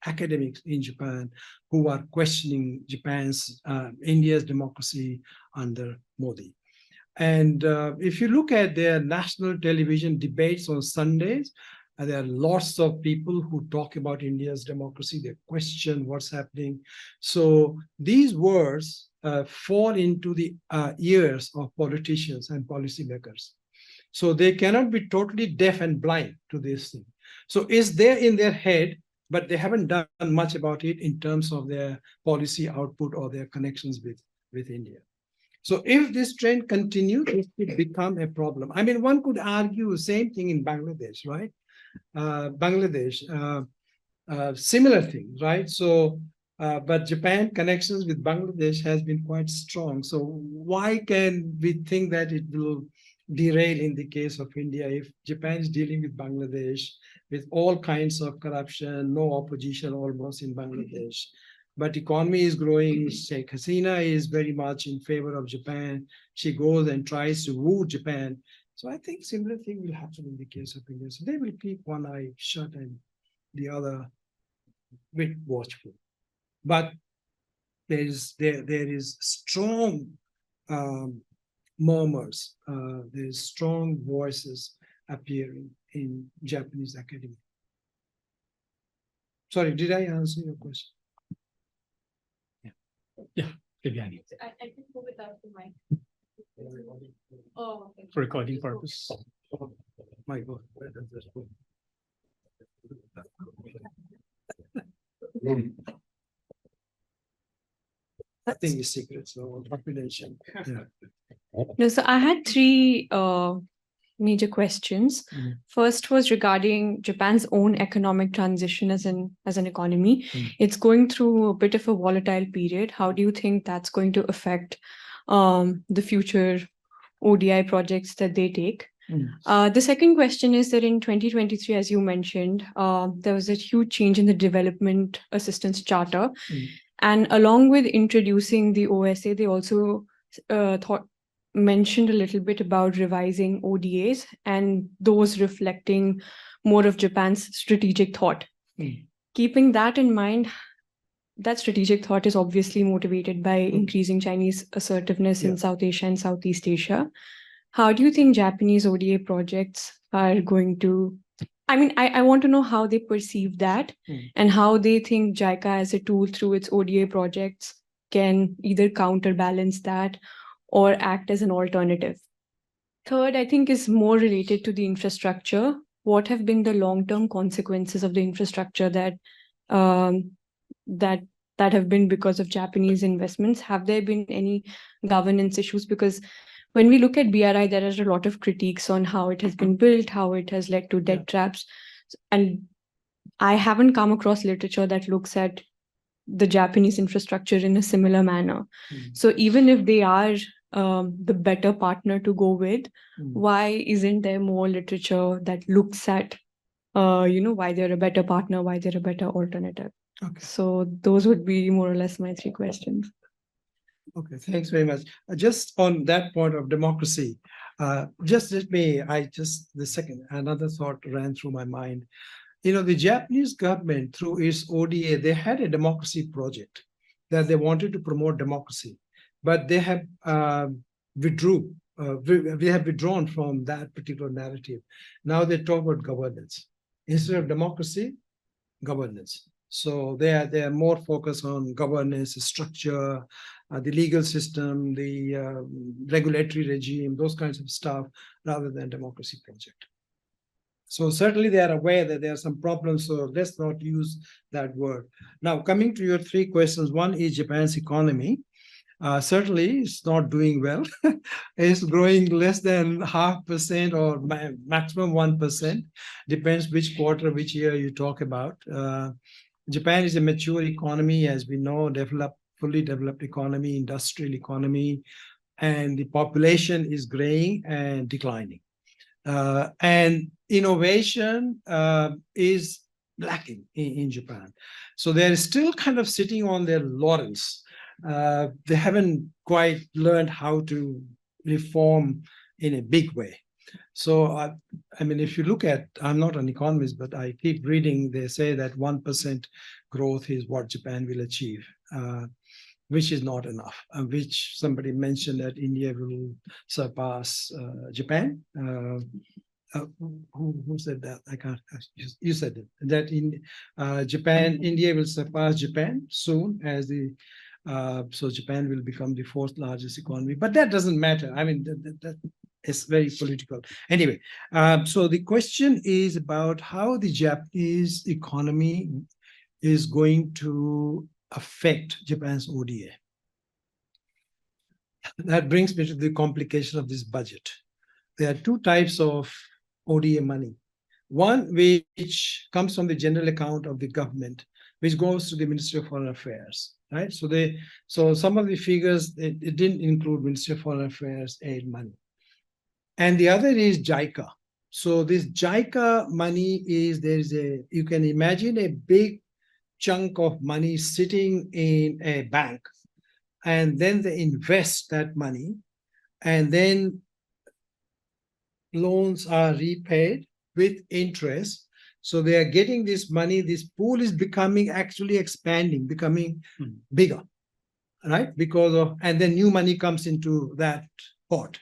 academics in Japan who are questioning India's democracy under Modi. And if you look at their national television debates on Sundays, there are lots of people who talk about India's democracy. They question what's happening. So these words fall into the ears of politicians and policymakers. So they cannot be totally deaf and blind to this thing. So it's there in their head, but they haven't done much about it in terms of their policy output or their connections with India. So if this trend continues, it will become a problem. I mean, one could argue the same thing in Bangladesh, right? Similar thing, right? So, but Japan connections with Bangladesh has been quite strong. So why can we think that it will derail in the case of India if Japan is dealing with Bangladesh with all kinds of corruption, no opposition almost in Bangladesh? But economy is growing. Sheikh Hasina is very much in favor of Japan. She goes and tries to woo Japan. So I think similar thing will happen in the case of India. So they will keep one eye shut and the other bit watchful. But there is strong murmurs. There's strong voices appearing in Japanese academia. Sorry, did I answer your question? Yeah, Viviani. I can go without the mic. Oh, okay. For recording purpose. My God, where does this go? I think it's secret, so confidential. Yeah. No, so I had three major questions. First was regarding Japan's own economic transition as an economy. It's going through a bit of a volatile period. How do you think that's going to affect the future ODI projects that they take? The second question is that in 2023, as you mentioned, there was a huge change in the Development Assistance Charter. And along with introducing the OSA, they also thought mentioned a little bit about revising ODAs and those reflecting more of Japan's strategic thought. Keeping that in mind, that strategic thought is obviously motivated by increasing Chinese assertiveness in South Asia and Southeast Asia. How do you think Japanese ODA projects are going to? I mean, I want to know how they perceive that and how they think JICA as a tool through its ODA projects can either counterbalance that or act as an alternative. Third, I think, is more related to the infrastructure. What have been the long-term consequences of the infrastructure that have been because of Japanese investments? Have there been any governance issues? Because when we look at BRI, there are a lot of critiques on how it has been built, how it has led to debt traps. And I haven't come across literature that looks at the Japanese infrastructure in a similar manner. So even if they are the better partner to go with, why isn't there more literature that looks at, why they're a better partner, why they're a better alternative? Okay. So those would be more or less my 3 questions. Okay, thanks very much. Just on that point of democracy, another thought ran through my mind. The Japanese government, through its ODA, they had a democracy project that they wanted to promote democracy, but they have withdrawn from that particular narrative. Now they talk about governance. Instead of democracy, governance. So they are more focused on governance, structure, the legal system, the regulatory regime, those kinds of stuff, rather than democracy project. So certainly they are aware that there are some problems, so let's not use that word. Now, coming to your 3 questions, one is Japan's economy. Certainly, it's not doing well. It's growing less than 0.5% or maximum 1%. Depends which quarter, which year you talk about. Japan is a mature economy, as we know, fully developed economy, industrial economy, and the population is growing and declining. And innovation is lacking in Japan. So they're still kind of sitting on their laurels. They haven't quite learned how to reform in a big way. So, I mean, if you look at, I'm not an economist, but I keep reading, they say that 1% growth is what Japan will achieve, which is not enough, which somebody mentioned that India will surpass Japan. Who said that? I can't. You said it. That in India will surpass Japan soon, as so Japan will become the 4th largest economy. But that doesn't matter. I mean, that is very political. Anyway, so the question is about how the Japanese economy is going to affect Japan's ODA. That brings me to the complication of this budget. There are 2 types of ODA money. One which comes from the general account of the government, which goes to the Ministry of Foreign Affairs, right? So some of the figures, it didn't include Ministry of Foreign Affairs aid money. And the other is JICA. So this JICA money is, you can imagine a big chunk of money sitting in a bank, and then they invest that money, and then loans are repaid with interest. So they are getting this money. This pool is actually expanding, becoming bigger, right? And then new money comes into that pot.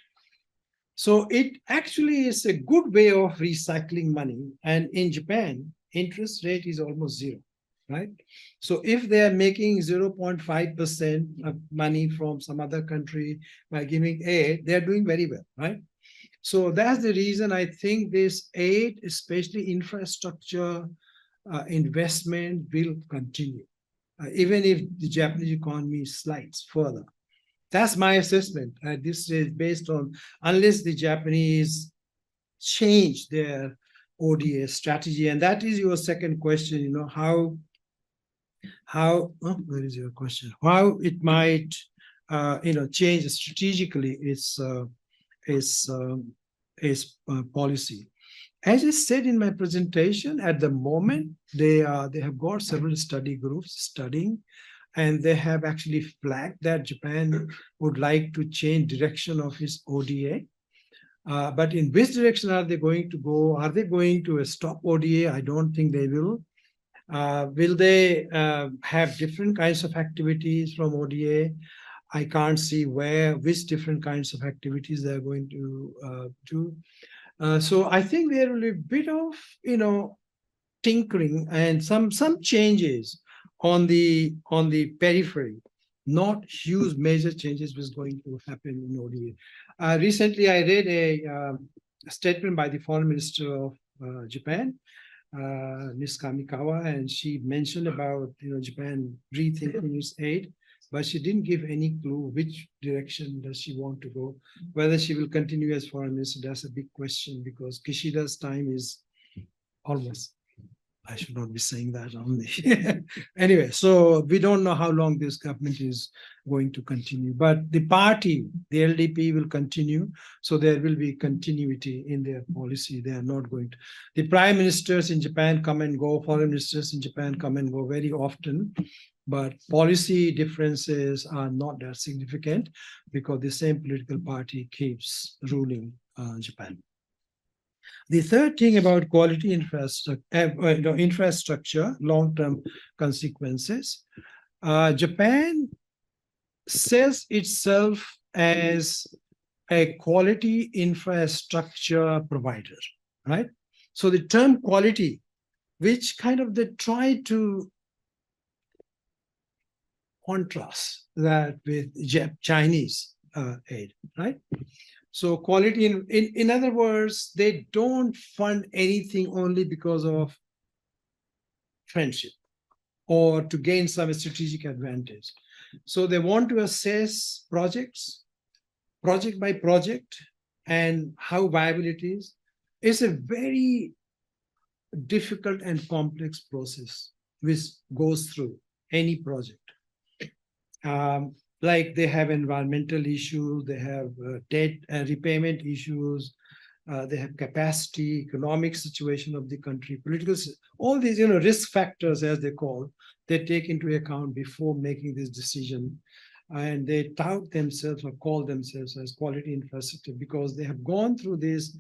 So it actually is a good way of recycling money. And in Japan, interest rate is almost 0, right? So if they are making 0.5% of money from some other country by giving aid, they're doing very well, right? So that's the reason I think this aid, especially infrastructure investment, will continue, even if the Japanese economy slides further. That's my assessment. This is based on, unless the Japanese change their ODA strategy. And that is your second question, where is your question? How it might, change strategically its policy. As I said in my presentation, at the moment, they have got several study groups studying, and they have actually flagged that Japan would like to change direction of its ODA. But in which direction are they going to go? Are they going to stop ODA? I don't think they will. Will they have different kinds of activities from ODA? I can't see which different kinds of activities they're going to do. So I think there will be a bit of, tinkering and some changes on the periphery, not huge major changes was going to happen in ODA. Recently, I read a statement by the foreign minister of Japan, Ms. Kamikawa, and she mentioned about Japan rethinking its aid, but she didn't give any clue which direction does she want to go. Whether she will continue as foreign minister, that's a big question, because Kishida's time is almost. I should not be saying that only. Anyway, so we don't know how long this government is going to continue, but the party, the LDP, will continue. So there will be continuity in their policy. They are not going to. The prime ministers in Japan come and go, foreign ministers in Japan come and go very often, but policy differences are not that significant because the same political party keeps ruling Japan. The third thing about quality infrastructure, long-term consequences, Japan says itself as a quality infrastructure provider, right? So the term quality, which kind of they try to contrast that with Chinese aid, right? So quality, in other words, they don't fund anything only because of friendship or to gain some strategic advantage. So they want to assess projects, project by project, and how viable it is. It's a very difficult and complex process which goes through any project. Like they have environmental issues, they have debt repayment issues, they have capacity, economic situation of the country, political, all these risk factors, as they call, they take into account before making this decision. And they tout themselves or call themselves as quality infrastructure because they have gone through this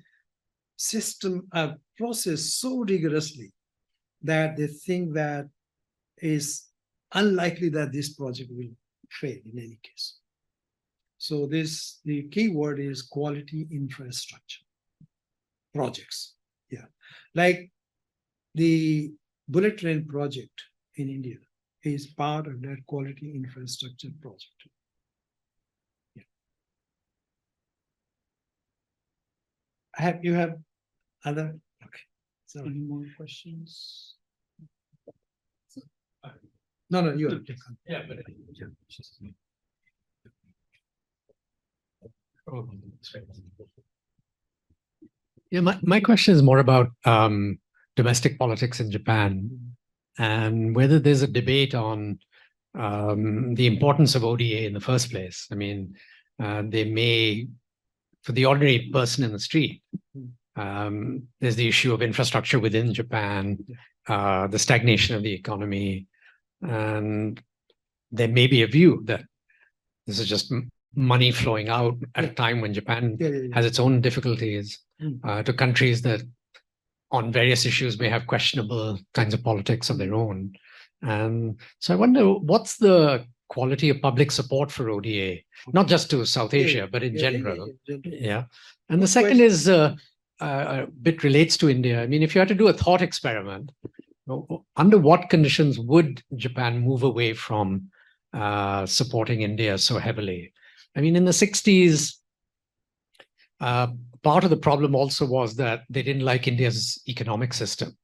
system process so rigorously that they think that is unlikely that this project will fail in any case. So the key word is quality infrastructure projects. Yeah, like the bullet train project in India is part of that quality infrastructure project. Yeah. You have other? Okay. So any more questions? No, you have. Yeah, but yeah, my question is more about domestic politics in Japan and whether there's a debate on the importance of ODA in the first place. I mean, they may, for the ordinary person in the street, there's the issue of infrastructure within Japan, the stagnation of the economy, and there may be a view that this is just money flowing out at a time when Japan has its own difficulties to countries that on various issues may have questionable kinds of politics of their own. And so I wonder, what's the quality of public support for ODA, not just to South Asia, but in general? Yeah. And the second is a bit relates to India. I mean, if you had to do a thought experiment, under what conditions would Japan move away from supporting India so heavily? I mean, in the 60s, part of the problem also was that they didn't like India's economic system.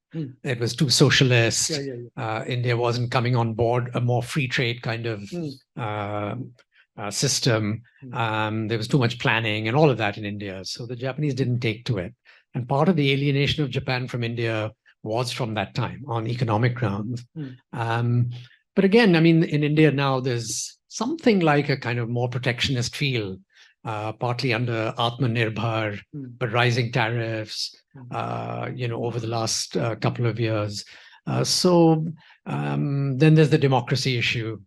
It was too socialist. India wasn't coming on board a more free trade kind of system. There was too much planning and all of that in India. So the Japanese didn't take to it. And part of the alienation of Japan from India was from that time on economic grounds. But again, I mean, in India now, there's something like a kind of more protectionist feel, partly under Atmanirbhar, but rising tariffs, over the last couple of years. So then there's the democracy issue.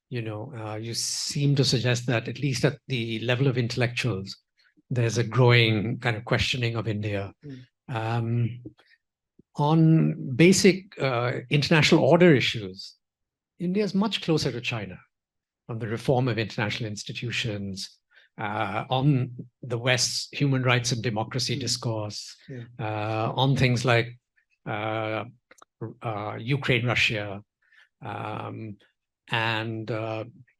you seem to suggest that at least at the level of intellectuals, there's a growing kind of questioning of India. On basic international order issues, India is much closer to China on the reform of international institutions, on the West's human rights and democracy discourse, on things like Ukraine, Russia, and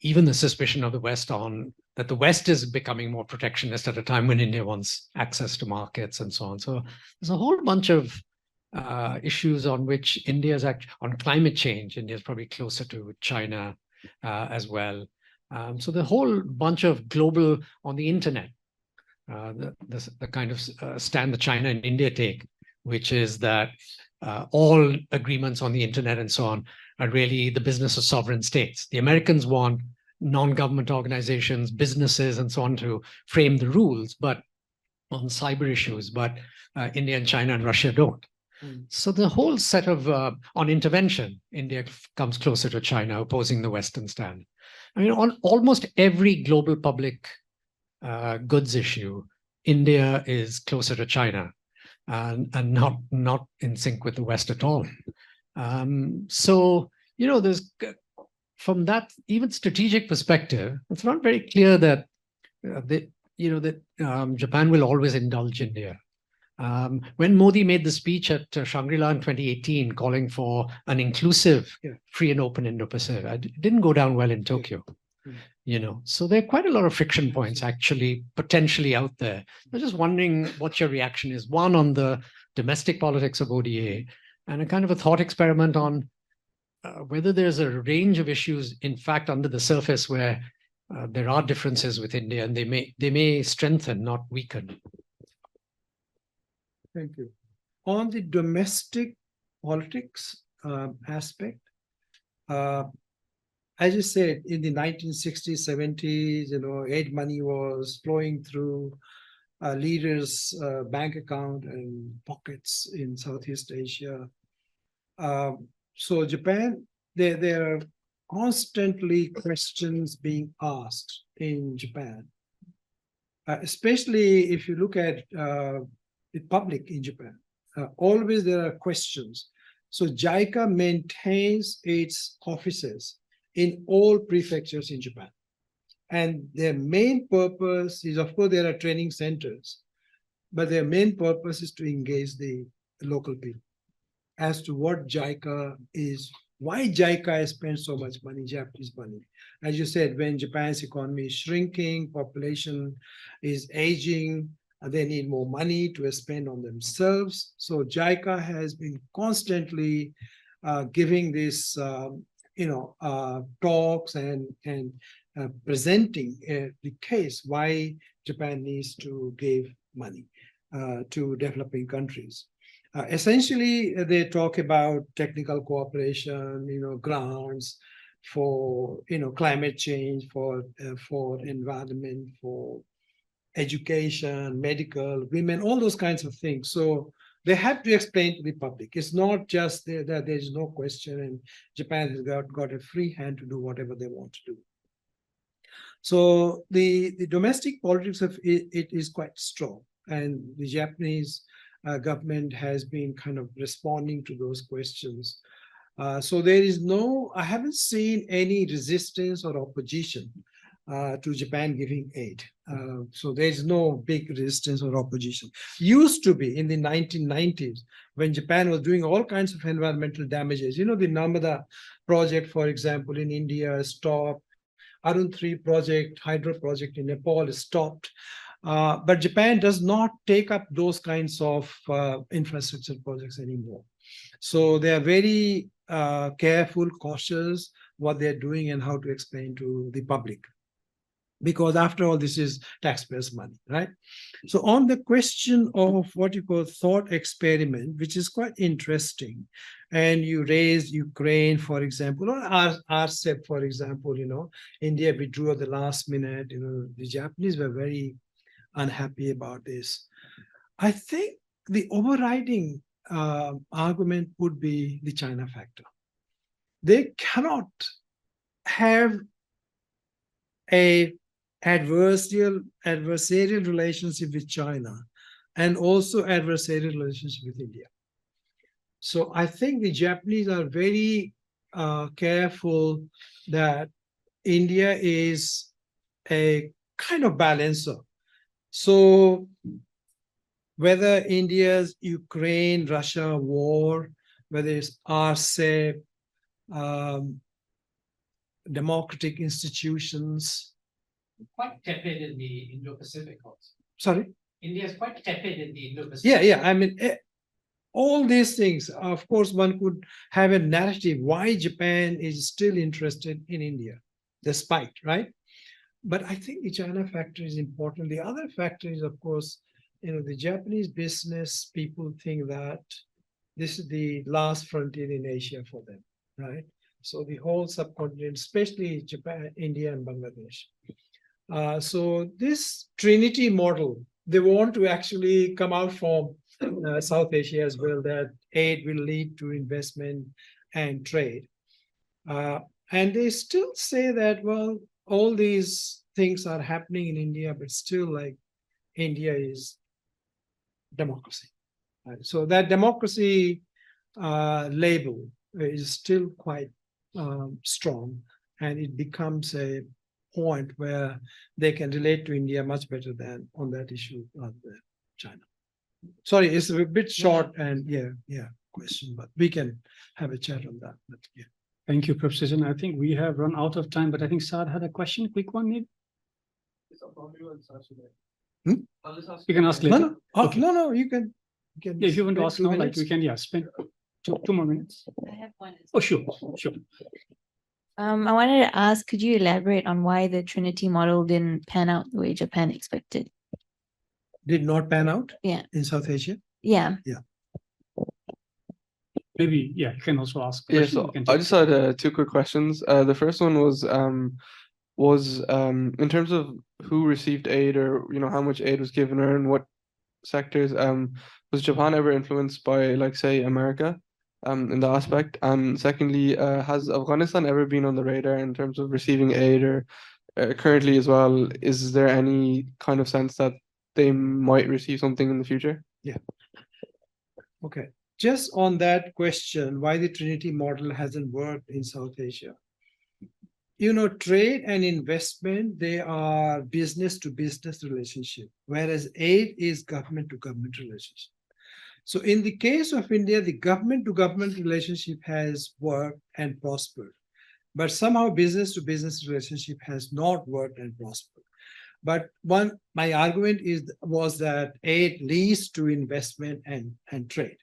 even the suspicion of the West on that the West is becoming more protectionist at a time when India wants access to markets and so on. So there's a whole bunch of issues on which India's on climate change. India is probably closer to China as well. So the whole bunch of global on the internet, the kind of stand that China and India take, which is that all agreements on the internet and so on are really the business of sovereign states. The Americans want non-government organizations, businesses, and so on to frame the rules, but on cyber issues, but India and China and Russia don't. So the whole set of on intervention, India comes closer to China, opposing the Western stand. I mean, on almost every global public goods issue, India is closer to China and not in sync with the West at all. So, there's from that even strategic perspective, it's not very clear that Japan will always indulge India. When Modi made the speech at Shangri-La in 2018, calling for an inclusive, free and open Indo-Pacific, it didn't go down well in Tokyo. So there are quite a lot of friction points actually potentially out there. I'm just wondering what your reaction is. One, on the domestic politics of ODA, and a kind of a thought experiment on whether there's a range of issues, in fact, under the surface where there are differences with India, and they may strengthen, not weaken. Thank you. On the domestic politics aspect, as you said, in the 1960s, 70s, aid money was flowing through leaders' bank account and pockets in Southeast Asia. So Japan, there are constantly questions being asked in Japan, especially if you look at the public in Japan. Always there are questions. So JICA maintains its offices in all prefectures in Japan. And their main purpose is, of course, there are training centers, but their main purpose is to engage the local people as to what JICA is, why JICA has spent so much money, Japanese money. As you said, when Japan's economy is shrinking, population is aging, they need more money to spend on themselves. So JICA has been constantly giving this, talks and presenting the case why Japan needs to give money to developing countries. Essentially, they talk about technical cooperation, grants for climate change, for environment, for education, medical, women, all those kinds of things. So they have to explain to the public. It's not just that there's no question and Japan has got a free hand to do whatever they want to do. So the domestic politics of it is quite strong, and the Japanese government has been kind of responding to those questions. So there is I haven't seen any resistance or opposition to Japan giving aid. So there's no big resistance or opposition. Used to be in the 1990s when Japan was doing all kinds of environmental damages. The Narmada project, for example, in India stopped. Arun 3 project, hydro project in Nepal is stopped. But Japan does not take up those kinds of infrastructure projects anymore. So they are very careful, cautious what they're doing and how to explain to the public. Because after all, this is taxpayers' money, right? So on the question of what you call thought experiment, which is quite interesting, and you raised Ukraine, for example, or RCEP, for example, India withdrew at the last minute, the Japanese were very unhappy about this. I think the overriding argument would be the China factor. They cannot have a adversarial relationship with China and also adversarial relationship with India. So I think the Japanese are very careful that India is a kind of balancer. So whether India's Ukraine-Russia war, whether it's RCEP, democratic institutions. Quite tepid in the Indo-Pacific also. Sorry? India is quite tepid in the Indo-Pacific. Yeah. I mean, all these things, of course, one could have a narrative why Japan is still interested in India, despite, right? But I think the China factor is important. The other factor is, of course, the Japanese business people think that this is the last frontier in Asia for them, right? So the whole subcontinent, especially Japan, India, and Bangladesh. So this Trinity model, they want to actually come out from South Asia as well, that aid will lead to investment and trade. And they still say that, well, all these things are happening in India, but still, like, India is democracy. Right? So that democracy label is still quite strong, and it becomes a point where they can relate to India much better than on that issue rather than China. Sorry, it's a bit short and question, but we can have a chat on that. But, yeah. Thank you, Professor. I think we have run out of time, but I think Saad had a question, quick one maybe? You can ask later. No, Okay. no, you can. Yeah, if you want to ask now, like we can, spend two more minutes. I have one. Oh, sure. I wanted to ask, could you elaborate on why the Trinity model didn't pan out the way Japan expected? Did not pan out? Yeah. In South Asia? Yeah. Maybe, you can also ask. Yeah, so I just had two quick questions. The first one was in terms of who received aid, or how much aid was given, or in what sectors, was Japan ever influenced by, like, say, America in that aspect? And secondly, has Afghanistan ever been on the radar in terms of receiving aid, or currently as well? Is there any kind of sense that they might receive something in the future? Yeah. Okay. Just on that question, why the Trinity model hasn't worked in South Asia. Trade and investment, they are business to business relationship, whereas aid is government to government relationship. So in the case of India, the government to government relationship has worked and prospered, but somehow business to business relationship has not worked and prospered. But my argument was that aid leads to investment and trade.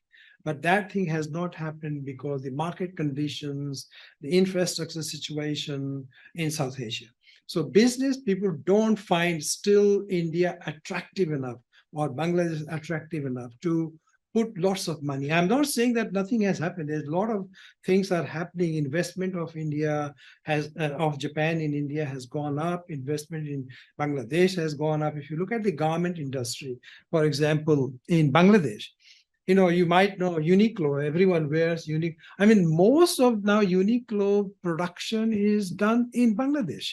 But that thing has not happened because the market conditions, the infrastructure situation in South Asia. So business people don't find still India attractive enough or Bangladesh attractive enough to put lots of money. I'm not saying that nothing has happened. There's a lot of things are happening. Investment of India of Japan in India has gone up. Investment in Bangladesh has gone up. If you look at the garment industry, for example, in Bangladesh, you might know Uniqlo, everyone wears Uniqlo. I mean, most of now Uniqlo production is done in Bangladesh.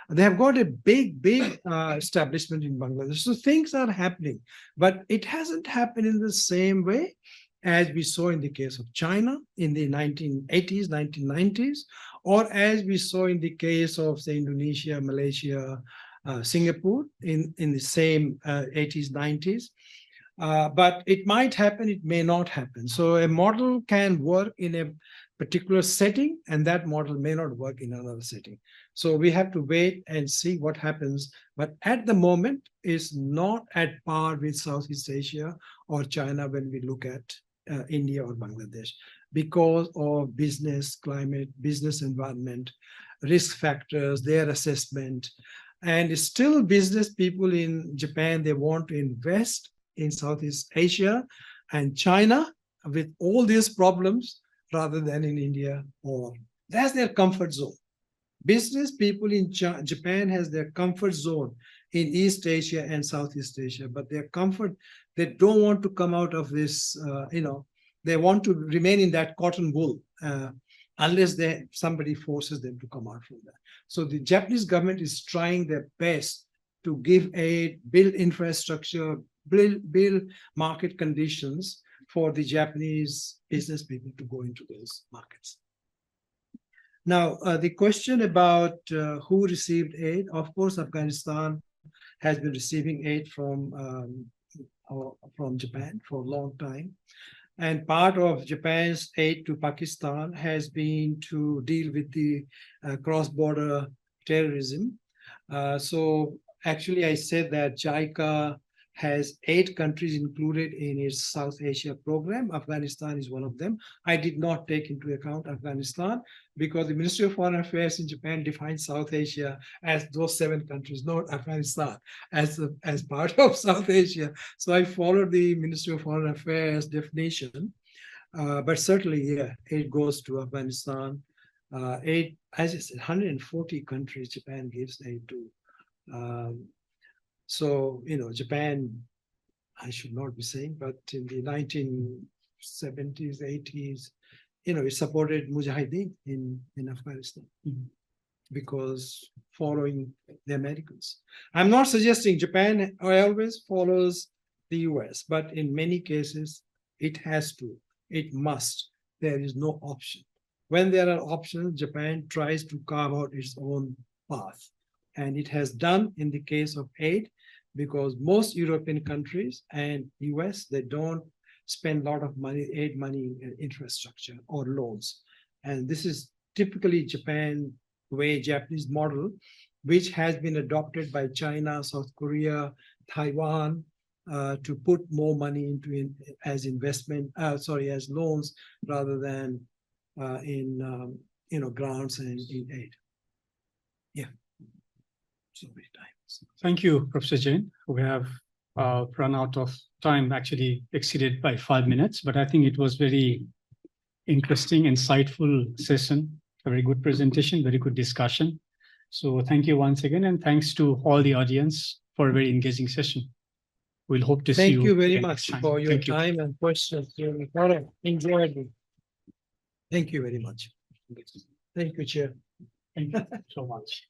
They have got a big establishment in Bangladesh. So things are happening, but it hasn't happened in the same way as we saw in the case of China in the 1980s, 1990s, or as we saw in the case of, say, Indonesia, Malaysia, Singapore in the same 80s, 90s. But it might happen, it may not happen. So a model can work in a particular setting, and that model may not work in another setting. So we have to wait and see what happens. But at the moment, it's not at par with Southeast Asia or China when we look at India or Bangladesh because of business climate, business environment, risk factors, their assessment. And still business people in Japan, they want to invest in Southeast Asia and China with all these problems rather than in India, or that's their comfort zone. Business people in Japan has their comfort zone in East Asia and Southeast Asia, but their comfort, they don't want to come out of this, they want to remain in that cotton wool unless somebody forces them to come out from that. So the Japanese government is trying their best to give aid, build infrastructure, build market conditions for the Japanese business people to go into those markets. Now, the question about who received aid, of course, Afghanistan has been receiving aid from Japan for a long time. And part of Japan's aid to Pakistan has been to deal with the cross-border terrorism. So actually, I said that JICA has 8 countries included in its South Asia program. Afghanistan is one of them. I did not take into account Afghanistan because the Ministry of Foreign Affairs in Japan defines South Asia as those 7 countries, not Afghanistan as part of South Asia. So I followed the Ministry of Foreign Affairs definition. But certainly, yeah, aid goes to Afghanistan. Aid, as I said, 140 countries Japan gives aid to. So, Japan, I should not be saying, but in the 1970s, 80s, it supported Mujahideen in Afghanistan because following the Americans. I'm not suggesting Japan always follows the US, but in many cases, it has to, it must. There is no option. When there are options, Japan tries to carve out its own path. And it has done in the case of aid, because most European countries and US, they don't spend a lot of money, aid money in infrastructure or loans. And this is typically Japan way, Japanese model, which has been adopted by China, South Korea, Taiwan, to put more money into as loans rather than in grants and in aid. Yeah. So many times. Thank you, Professor Jain. We have run out of time, actually exceeded by 5 minutes, but I think it was very interesting, insightful session, a very good presentation, very good discussion. So thank you once again, and thanks to all the audience for a very engaging session. We'll hope to see you. Thank you very again much next time. for your Thank you. time and questions. Enjoyed it. Thank you very much. Thank you, Chair. Thank you so much.